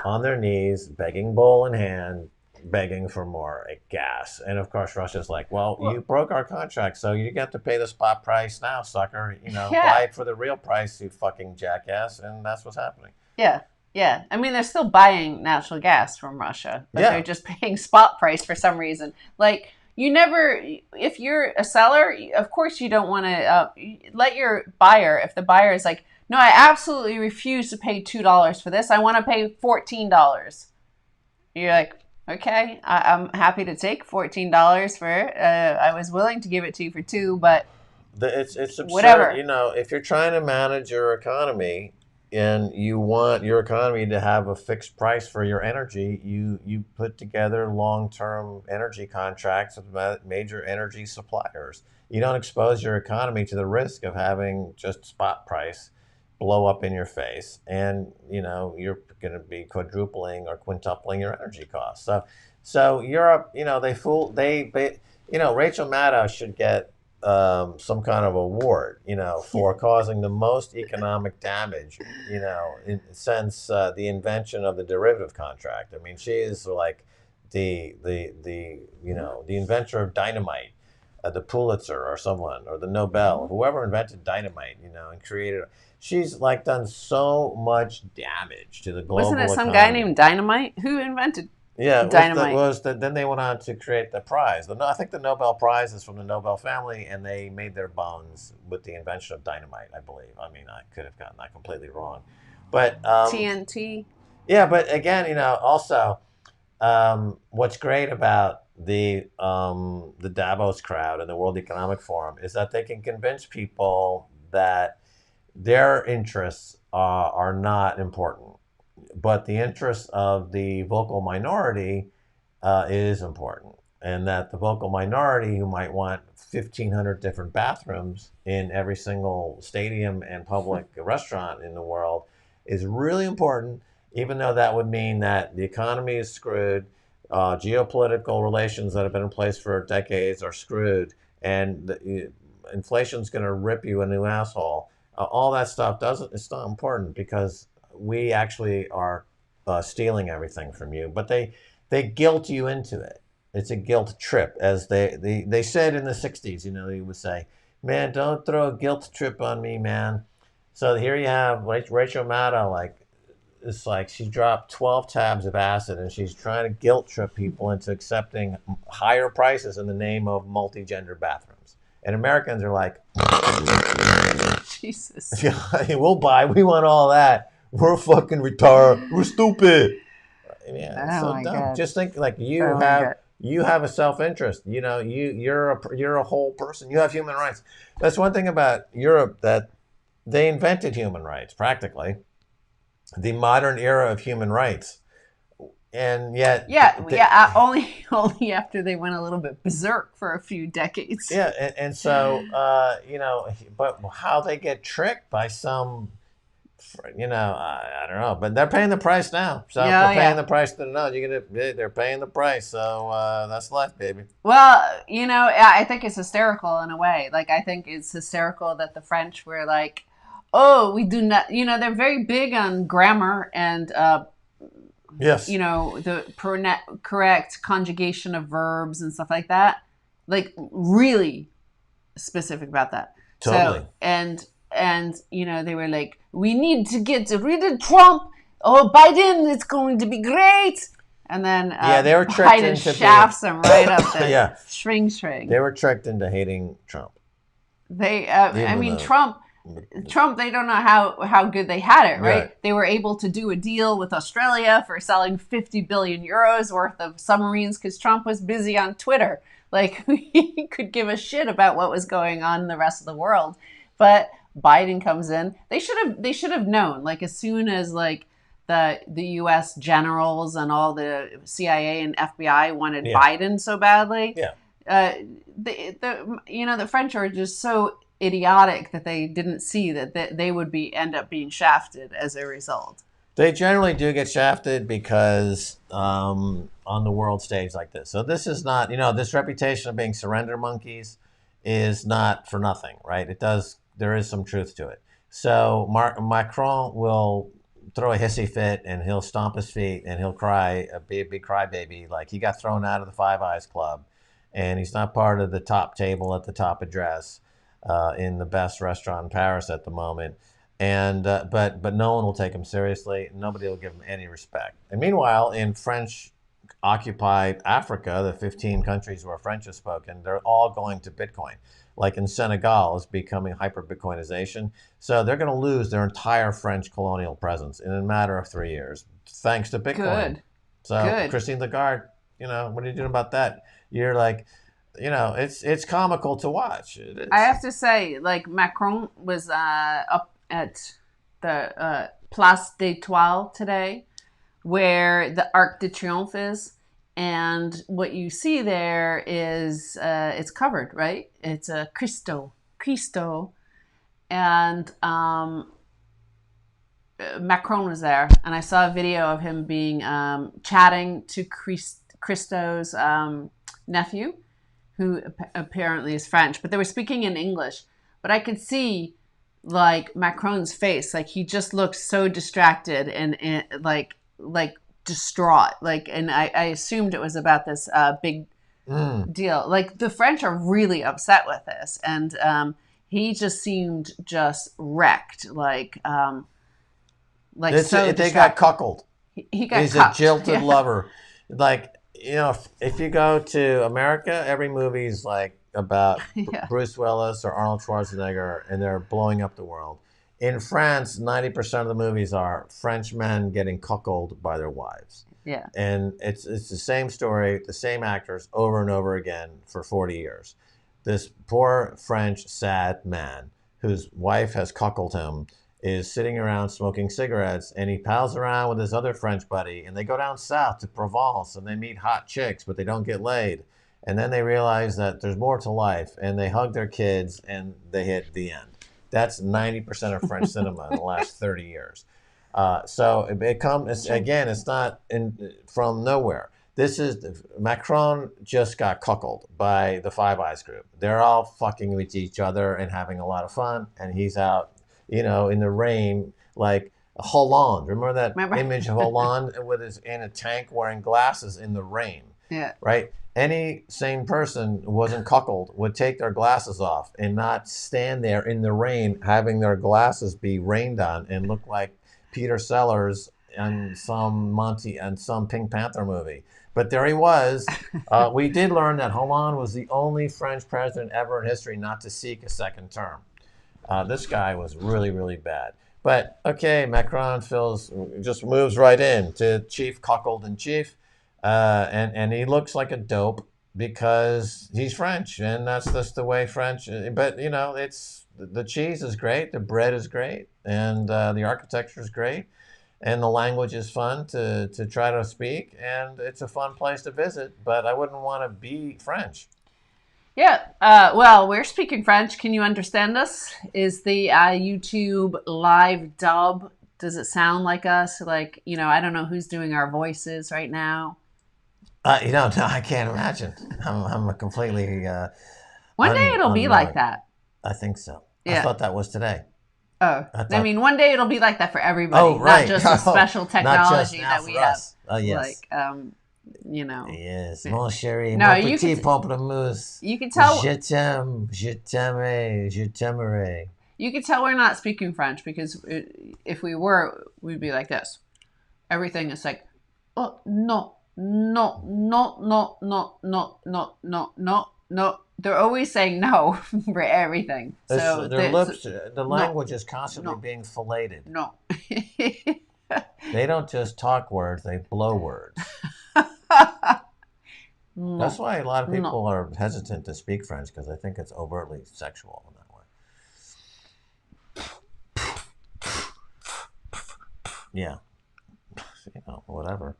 on their knees, begging bowl in hand, begging for more gas. And of course, Russia's like, well, you broke our contract, so you get to pay the spot price now, sucker. Buy it for the real price, you fucking jackass. And that's what's happening. Yeah. Yeah. I mean, they're still buying natural gas from Russia, but they're just paying spot price for some reason. Like, if you're a seller, of course you don't want to let your buyer, if the buyer is like, no, I absolutely refuse to pay $2 for this. I want to pay $14. You're like, okay, I'm happy to take $14 for it. I was willing to give it to you for $2, but it's absurd. Whatever. If you're trying to manage your economy and you want your economy to have a fixed price for your energy, you put together long-term energy contracts with major energy suppliers. You don't expose your economy to the risk of having just spot price blow up in your face, and you're going to be quadrupling or quintupling your energy costs. So Europe, Rachel Maddow should get some kind of award, for causing the most economic damage, since the invention of the derivative contract. I mean, she is like the inventor of dynamite, the Pulitzer or someone, or the Nobel, whoever invented dynamite, and created. She's like done so much damage to the global economy. Wasn't it some guy named Dynamite? Who invented dynamite? Then they went on to create the prize. I think the Nobel Prize is from the Nobel family, and they made their bones with the invention of dynamite, I believe. I mean, I could have gotten that completely wrong. But TNT? Yeah, but again, also, what's great about the Davos crowd and the World Economic Forum is that they can convince people that their interests are not important, but the interests of the vocal minority is important, and that the vocal minority, who might want 1,500 different bathrooms in every single stadium and public restaurant in the world, is really important, even though that would mean that the economy is screwed, geopolitical relations that have been in place for decades are screwed, and inflation's going to rip you a new asshole. All that stuff it's not important, because we actually are stealing everything from you. But they guilt you into it. It's a guilt trip, as they said in the 60s. They would say, man, don't throw a guilt trip on me, man. So here you have Rachel Maddow, like it's like she dropped 12 tabs of acid and she's trying to guilt trip people into accepting higher prices in the name of multi-gender bathrooms. And Americans are like, Jesus. yeah, we want all that. We're fucking retarded. We're stupid. Yeah, it's Oh so my dumb. God. Just think like Oh my God. you have a self-interest. You know, you're a whole person. You have human rights. That's one thing about Europe, that they invented human rights practically, the modern era of human rights, and yet only after they went a little bit berserk for a few decades. yeah, and so but how they get tricked by some, I don't know, but they're paying the price now. So if they're Yeah, paying yeah. the price, they're paying the price. So that's life, baby. Well, I think it's hysterical in a way. Like, I think it's hysterical that the French were like, oh, we do not, they're very big on grammar and, Yes, the correct conjugation of verbs and stuff like that. Like, really specific about that. totally. So, and they were like, we need to get rid of Trump. Oh, Biden, it's going to be great. And then They were tricked Biden into shafts him right up there. Yeah, Shring. they were tricked into hating Trump. Trump, they don't know how good they had it, right? They were able to do a deal with Australia for selling 50 billion euros worth of submarines because Trump was busy on Twitter. Like, he could give a shit about what was going on in the rest of the world. But Biden comes in. They should have known, like, as soon as, like, the US generals and all the CIA and FBI wanted Biden so badly. Yeah. The French are just so idiotic that they didn't see that they would end up being shafted as a result. They generally do get shafted because on the world stage like this. So this is not, this reputation of being surrender monkeys is not for nothing, right? There is some truth to it. So Macron will throw a hissy fit and he'll stomp his feet and he'll cry, a big crybaby, like he got thrown out of the Five Eyes Club and he's not part of the top table at the top address in the best restaurant in Paris at the moment. And but no one will take him seriously. Nobody will give him any respect. And meanwhile, in French occupied Africa, the 15 countries where French is spoken, they're all going to Bitcoin. Like in Senegal, it's becoming hyper-Bitcoinization. So they're going to lose their entire French colonial presence in a matter of 3 years, thanks to Bitcoin. Good. So Good. Christine Lagarde, what are you doing about that? You're like, it's comical to watch. I have to say, like, Macron was up at the Place d'Étoile today, where the Arc de Triomphe is. And what you see there is it's covered, right? It's a Cristo. And Macron was there. And I saw a video of him being chatting to Christo's nephew, who apparently is French. But they were speaking in English. But I could see, like, Macron's face. Like, he just looked so distracted and like distraught, like, and I assumed it was about this big deal. Like, the French are really upset with this, and he just seemed just wrecked, they got cuckolded. He got He's cucked. A jilted lover. Like, if you go to America, every movie's like about Bruce Willis or Arnold Schwarzenegger, and they're blowing up the world. In France, 90% of the movies are French men getting cuckolded by their wives. Yeah. And it's the same story, the same actors over and over again for 40 years. This poor French sad man whose wife has cuckolded him is sitting around smoking cigarettes, and he pals around with his other French buddy, and they go down south to Provence and they meet hot chicks, but they don't get laid. And then they realize that there's more to life, and they hug their kids and they hit the end. That's 90% of French cinema in the last 30 years. So it comes, again, it's not from nowhere. Macron just got cuckolded by the Five Eyes group. They're all fucking with each other and having a lot of fun, and he's out, in the rain, like Hollande. Remember that image of Hollande in a tank wearing glasses in the rain? Yeah. right? Any sane person who wasn't cuckolded would take their glasses off and not stand there in the rain having their glasses be rained on and look like Peter Sellers in some Pink Panther movie. But there he was. We did learn that Hollande was the only French president ever in history not to seek a second term. This guy was really, really bad. But okay, Macron just moves right in to chief cuckold in chief, and he looks like a dope because he's French, and that's just the way French. But you know, it's the cheese is great, the bread is great, and the architecture is great, and the language is fun to try to speak, and it's a fun place to visit. But I wouldn't want to be French. Yeah. Well, we're speaking French. Can you understand us? Is the YouTube live dub? Does it sound like us? Like, I don't know who's doing our voices right now. No, I can't imagine. I'm a completely One day it'll be like that. I think so. Yeah. I thought that was today. Oh, I mean, one day it'll be like that for everybody. Oh, right. Not just a special technology that we have. Oh, yes. Like, Yes, mon chéri, No, mon you petit can- pamplemousse. You can tell. Je t'aime, je t'aimerai, je t'aimerai. You can tell we're not speaking French because if we were, we'd be like this. Everything is like, oh no, no, no, no, no, no, no, no, no, no. They're always saying no for everything. So Their lips, the language is constantly being filleted. No. They don't just talk words; they blow words. No. That's why a lot of people are hesitant to speak French because they think it's overtly sexual in that way. Yeah, whatever.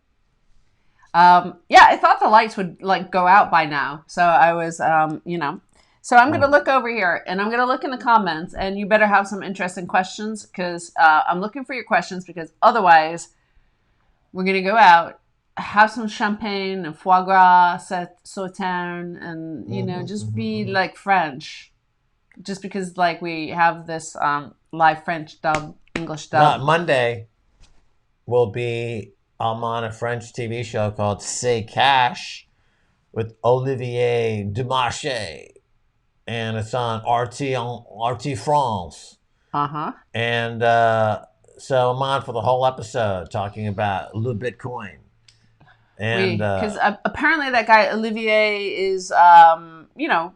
Yeah, I thought the lights would go out by now. So I was, So I'm going to look over here and I'm going to look in the comments, and you better have some interesting questions because I'm looking for your questions, because otherwise we're going to go out, have some champagne and foie gras, sauterne, and, just be like French. Just because we have this live French dub, English dub. Monday will be, I'm on a French TV show called C'est Cash with Olivier Dumarche. And it's on RT France. Uh-huh. And so I'm on for the whole episode talking about Le Bitcoin. And because apparently that guy Olivier is,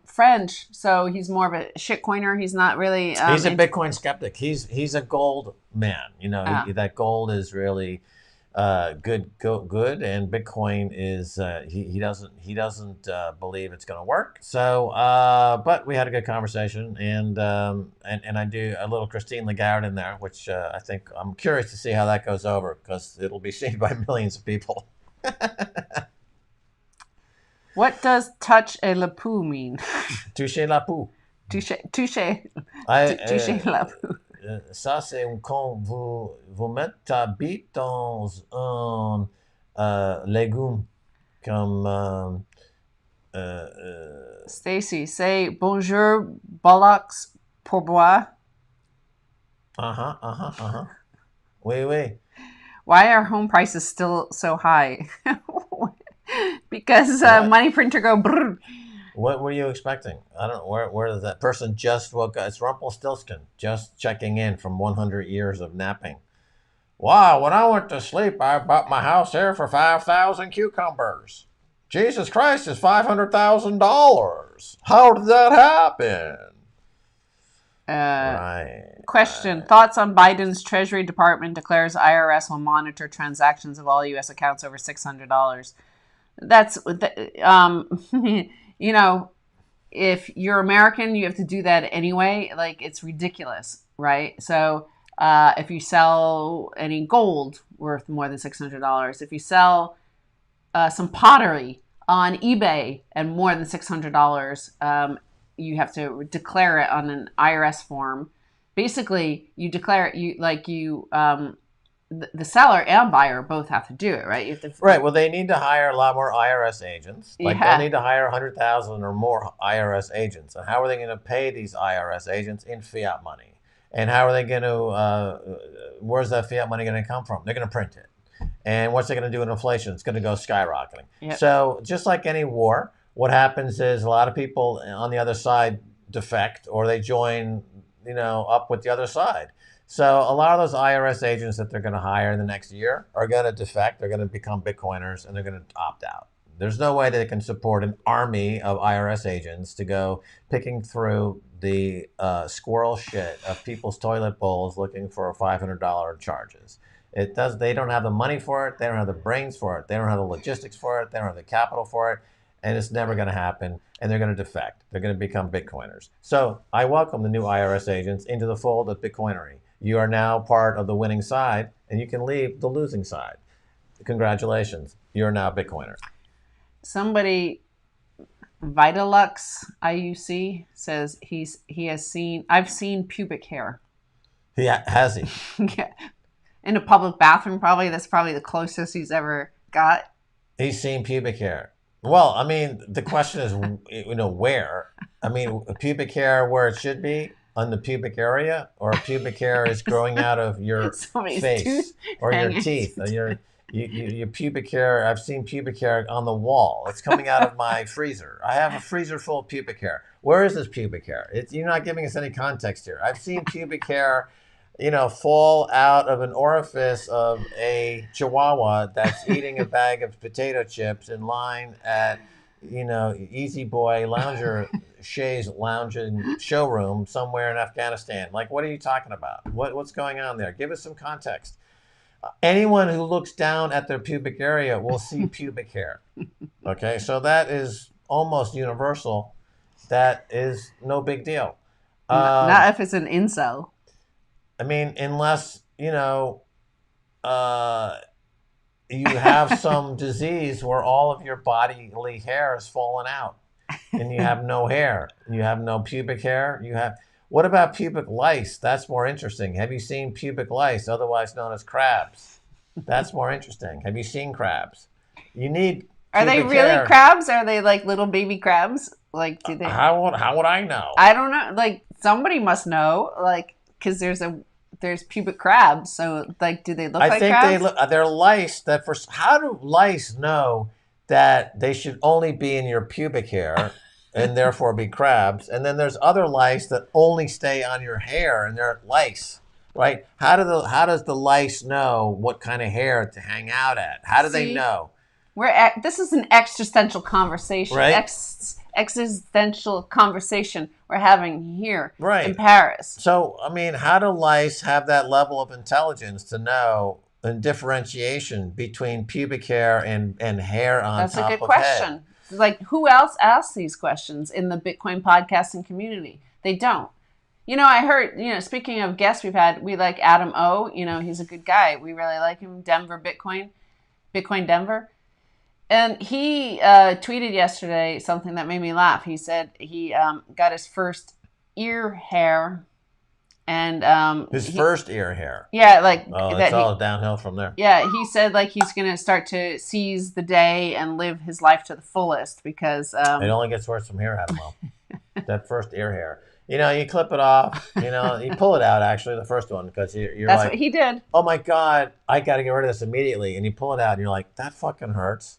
French, so he's more of a shitcoiner. He's not really. He's a Bitcoin skeptic. He's a gold man. That gold is really good, and Bitcoin is he doesn't believe it's going to work. So, but we had a good conversation, and I do a little Christine Lagarde in there, which I think I'm curious to see how that goes over because it'll be seen by millions of people. What does touche et la peau mean? Toucher la peau. Toucher la peau. Ça, c'est quand vous mettez ta bite dans un légume comme Stacy, say bonjour, bollocks, pourboire. Oui. Why are home prices still so high? Because money printer go brrr. What were you expecting? I don't know. Where does that person just woke up? It's Rumpelstiltskin just checking in from 100 years of napping. Wow, when I went to sleep, I bought my house here for 5,000 cucumbers. Jesus Christ, it's $500,000. How did that happen? Question. Thoughts on Biden's Treasury Department declares IRS will monitor transactions of all U.S. accounts over $600. That's, if you're American, you have to do that anyway. It's ridiculous, right? So if you sell any gold worth more than $600, if you sell some pottery on eBay and more than $600, you have to declare it on an IRS form. Basically, you declare it. The seller and buyer both have to do it, right? You have to, right. Well, they need to hire a lot more IRS agents. They'll need to hire 100,000 or more IRS agents. And how are they going to pay these IRS agents in fiat money? And how are they going to? Where's that fiat money going to come from? They're going to print it. And what's it going to do with inflation? It's going to go skyrocketing. Yep. So just like any war, what happens is a lot of people on the other side defect, or they join, up with the other side. So a lot of those IRS agents that they're going to hire in the next year are going to defect. They're going to become Bitcoiners, and they're going to opt out. There's no way they can support an army of IRS agents to go picking through the squirrel shit of people's toilet bowls looking for $500 charges. They don't have the money for it. They don't have the brains for it. They don't have the logistics for it. They don't have the capital for it. And it's never going to happen. And they're going to defect. They're going to become Bitcoiners. So I welcome the new IRS agents into the fold of Bitcoinery. You are now part of the winning side, and you can leave the losing side. Congratulations. You're now a Bitcoiner. Somebody, Vitalux IUC, says I've seen pubic hair. Yeah, has he? Yeah. In a public bathroom, probably. That's probably the closest he's ever got. He's seen pubic hair. Well, I mean, the question is, where? I mean, pubic hair where it should be, on the pubic area, or pubic hair is growing out of your face or your teeth, or your pubic hair. I've seen pubic hair on the wall. It's coming out of my freezer. I have a freezer full of pubic hair. Where is this pubic hair? You're not giving us any context here. I've seen pubic hair, fall out of an orifice of a chihuahua that's eating a bag of potato chips in line at, Easy Boy Lounger Shay's lounging showroom somewhere in Afghanistan. Like, what are you talking about? What's going on there? Give us some context. Anyone who looks down at their pubic area will see pubic hair. Okay, so that is almost universal. That is no big deal. Not if it's an incel. I mean, unless, you have some disease where all of your bodily hair has fallen out and you have no hair. You have no pubic hair. What about pubic lice? That's more interesting. Have you seen pubic lice, otherwise known as crabs? That's more interesting. Have you seen crabs? Are they really crabs? Are they like little baby crabs? Like, do they? How would I know? I don't know. Like, somebody must know. Like, because there's pubic crabs. So, like, do they look like crabs? I think they're lice. How do lice know that they should only be in your pubic hair and therefore be crabs? And then there's other lice that only stay on your hair, and they're lice, right? How does the lice know what kind of hair to hang out at? How do they know? This is an existential conversation. Right? Existential conversation we're having here in Paris. So, I mean, how do lice have that level of intelligence to know and differentiation between pubic hair and hair on top of head? That's a good question. Like, who else asks these questions in the Bitcoin podcasting community? They don't. I heard, speaking of guests we like Adam O. He's a good guy. We really like him. Bitcoin Denver. And he tweeted yesterday something that made me laugh. He said he got his first ear hair, and first ear hair. Yeah, like it's all downhill from there. Yeah, he said like he's gonna start to seize the day and live his life to the fullest because it only gets worse from here, Adamo. That first ear hair. You clip it off. You pull it out. Actually, the first one, because you're That's like, what he did. Oh my God, I got to get rid of this immediately. And you pull it out, and you're like, that fucking hurts.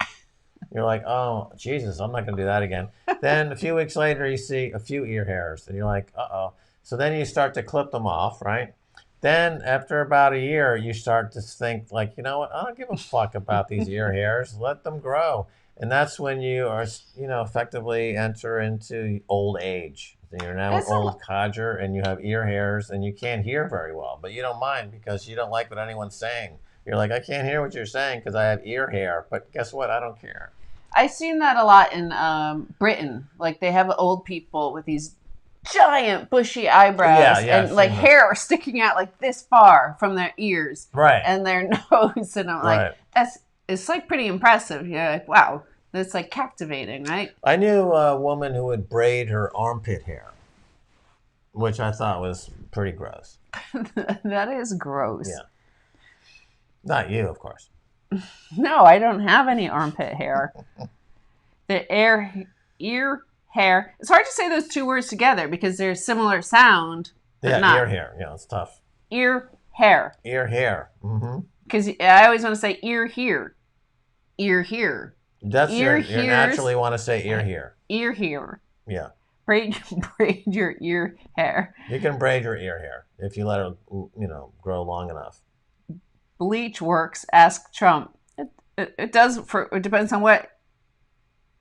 You're like, oh, Jesus, I'm not going to do that again. Then a few weeks later, you see a few ear hairs, and you're like, uh-oh. So then you start to clip them off, right? Then after about a year, you start to think, like, you know what? I don't give a fuck about these ear hairs. Let them grow. And that's when you are, effectively enter into old age. You're now an old codger, and you have ear hairs, and you can't hear very well. But you don't mind because you don't like what anyone's saying. You're like, I can't hear what you're saying because I have ear hair. But guess what? I don't care. I've seen that a lot in Britain. Like, they have old people with these giant bushy eyebrows and like hair sticking out like this far from their ears, right, and their nose. And I'm like, it's like pretty impressive. You're like, wow, that's like captivating, right? I knew a woman who would braid her armpit hair, which I thought was pretty gross. That is gross. Yeah. Not you, of course. No, I don't have any armpit hair. The ear hair. It's hard to say those two words together because they're similar sound. Yeah, ear hair. Yeah, it's tough. Ear hair. Ear hair. Mm-hmm. because I always want to say ear here, ear here. That's Ear you naturally want to say ear here. Ear here. Yeah. Braid your ear hair. You can braid your ear hair if you let it, grow long enough. Bleach works. Ask Trump. It does. It depends on what.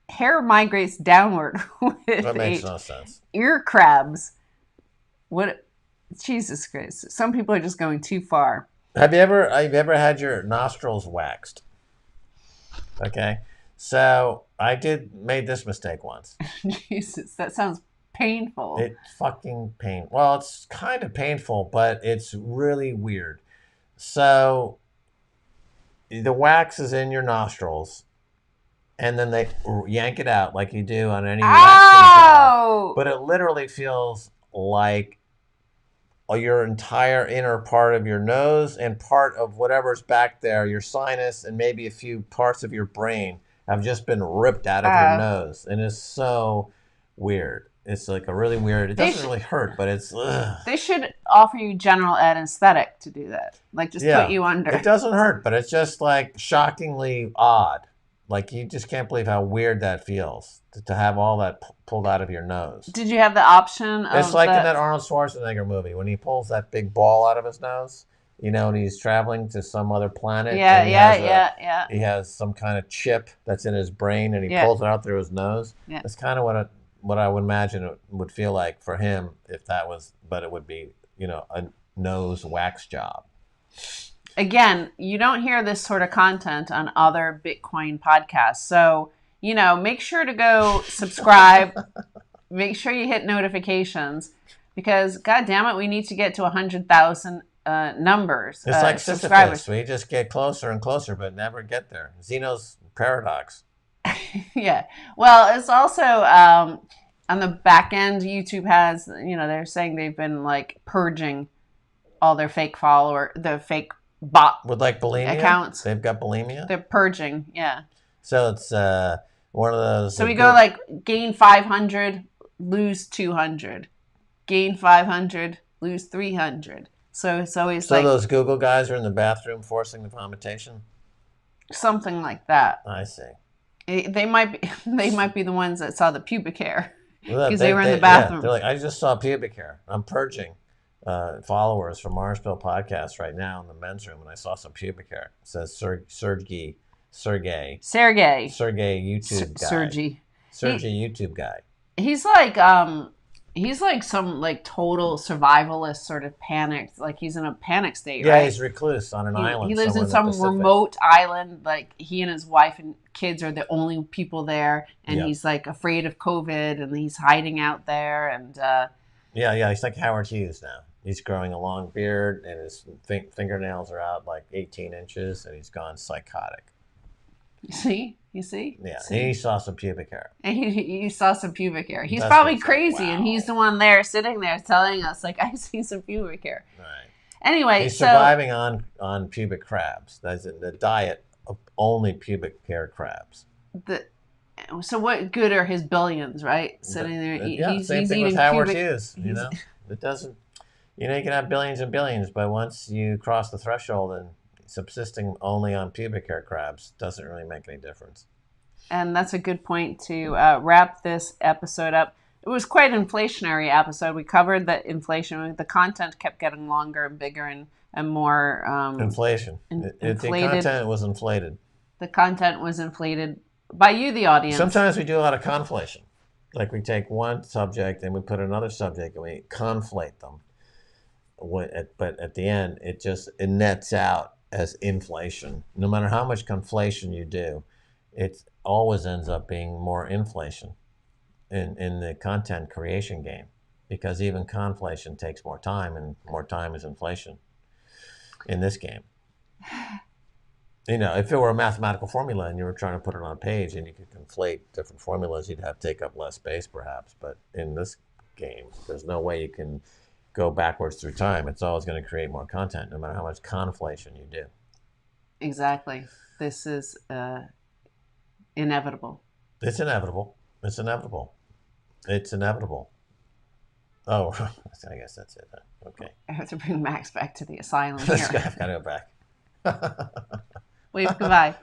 Hair migrates downward with That makes age. no sense. Ear crabs. What? Jesus Christ! Some people are just going too far. Have you ever had your nostrils waxed? Okay, so I made this mistake once. Jesus, that sounds painful. It's fucking pain. Well, it's kind of painful, but it's really weird. So the wax is in your nostrils, and then they yank it out like you do on any waxing job. But it literally feels like your entire inner part of your nose and part of whatever's back there, your sinus, and maybe a few parts of your brain have just been ripped out of your nose. And it's so weird. It's like a really weird, it doesn't really hurt, but it's, ugh. They should offer you general anesthetic to do that. Like just put you under. It doesn't hurt, but it's just like shockingly odd. Like you just can't believe how weird that feels to have all that pulled out of your nose. Did you have the option of It's like in that Arnold Schwarzenegger movie when he pulls that big ball out of his nose, and he's traveling to some other planet. Yeah. He has some kind of chip that's in his brain and he pulls it out through his nose. Yeah. That's kind of what I would imagine it would feel like for him if that was, but it would be, a nose wax job. Again, you don't hear this sort of content on other Bitcoin podcasts. So, make sure to go subscribe. Make sure you hit notifications because, God damn it, we need to get to 100,000 numbers. It's like subscribers. We just get closer and closer, but never get there. Zeno's paradox. Yeah. Well, it's also on the back end, YouTube has, they're saying they've been like purging all their fake the fake bot with like bulimia accounts. They've got bulimia. They're purging, yeah. So it's one of those. So we go like gain 500, lose 200, gain 500, lose 300. So it's always so those Google guys are in the bathroom forcing the vomitation. Something like that. I see. They might be the ones that saw the pubic hair because they were in the bathroom. Yeah, they're like, I just saw pubic hair. I'm purging followers from Marshville podcast right now in the men's room, and I saw some pubic hair. It says Sergey YouTube guy. Sergey YouTube guy. He's like some like total survivalist sort of panicked, like he's in a panic state, right? Yeah, he's recluse on an island. He lives in some remote island, like he and his wife and kids are the only people there, and he's like afraid of COVID, and he's hiding out there, and he's like Howard Hughes now. He's growing a long beard, and his fingernails are out like 18 inches, and he's gone psychotic. You see? Yeah, he saw some pubic hair. And he saw some pubic hair. He's probably crazy, and he's the one there sitting there telling us, like, I see some pubic hair. Right. Anyway, he's surviving on pubic crabs. That's the diet of only pubic hair crabs. So what good are his billions, right? Sitting there, same thing with Howard Hughes. It doesn't. You can have billions and billions, but once you cross the threshold and subsisting only on pubic hair crabs doesn't really make any difference. And that's a good point to wrap this episode up. It was quite an inflationary episode. We covered the inflation. The content kept getting longer and bigger and more... inflation. The content was inflated. The content was inflated by you, the audience. Sometimes we do a lot of conflation. Like we take one subject and we put another subject and we conflate them. But at the end, it nets out as inflation. No matter how much conflation you do, it always ends up being more inflation in the content creation game, because even conflation takes more time, and more time is inflation in this game. If it were a mathematical formula and you were trying to put it on a page and you could conflate different formulas, you'd have to take up less space perhaps. But in this game, there's no way you can go backwards through time. It's always going to create more content, no matter how much conflation you do. Exactly. This is inevitable. It's inevitable. Oh, I guess that's it. Okay. I have to bring Max back to the asylum here. I've got to go back. Wave goodbye.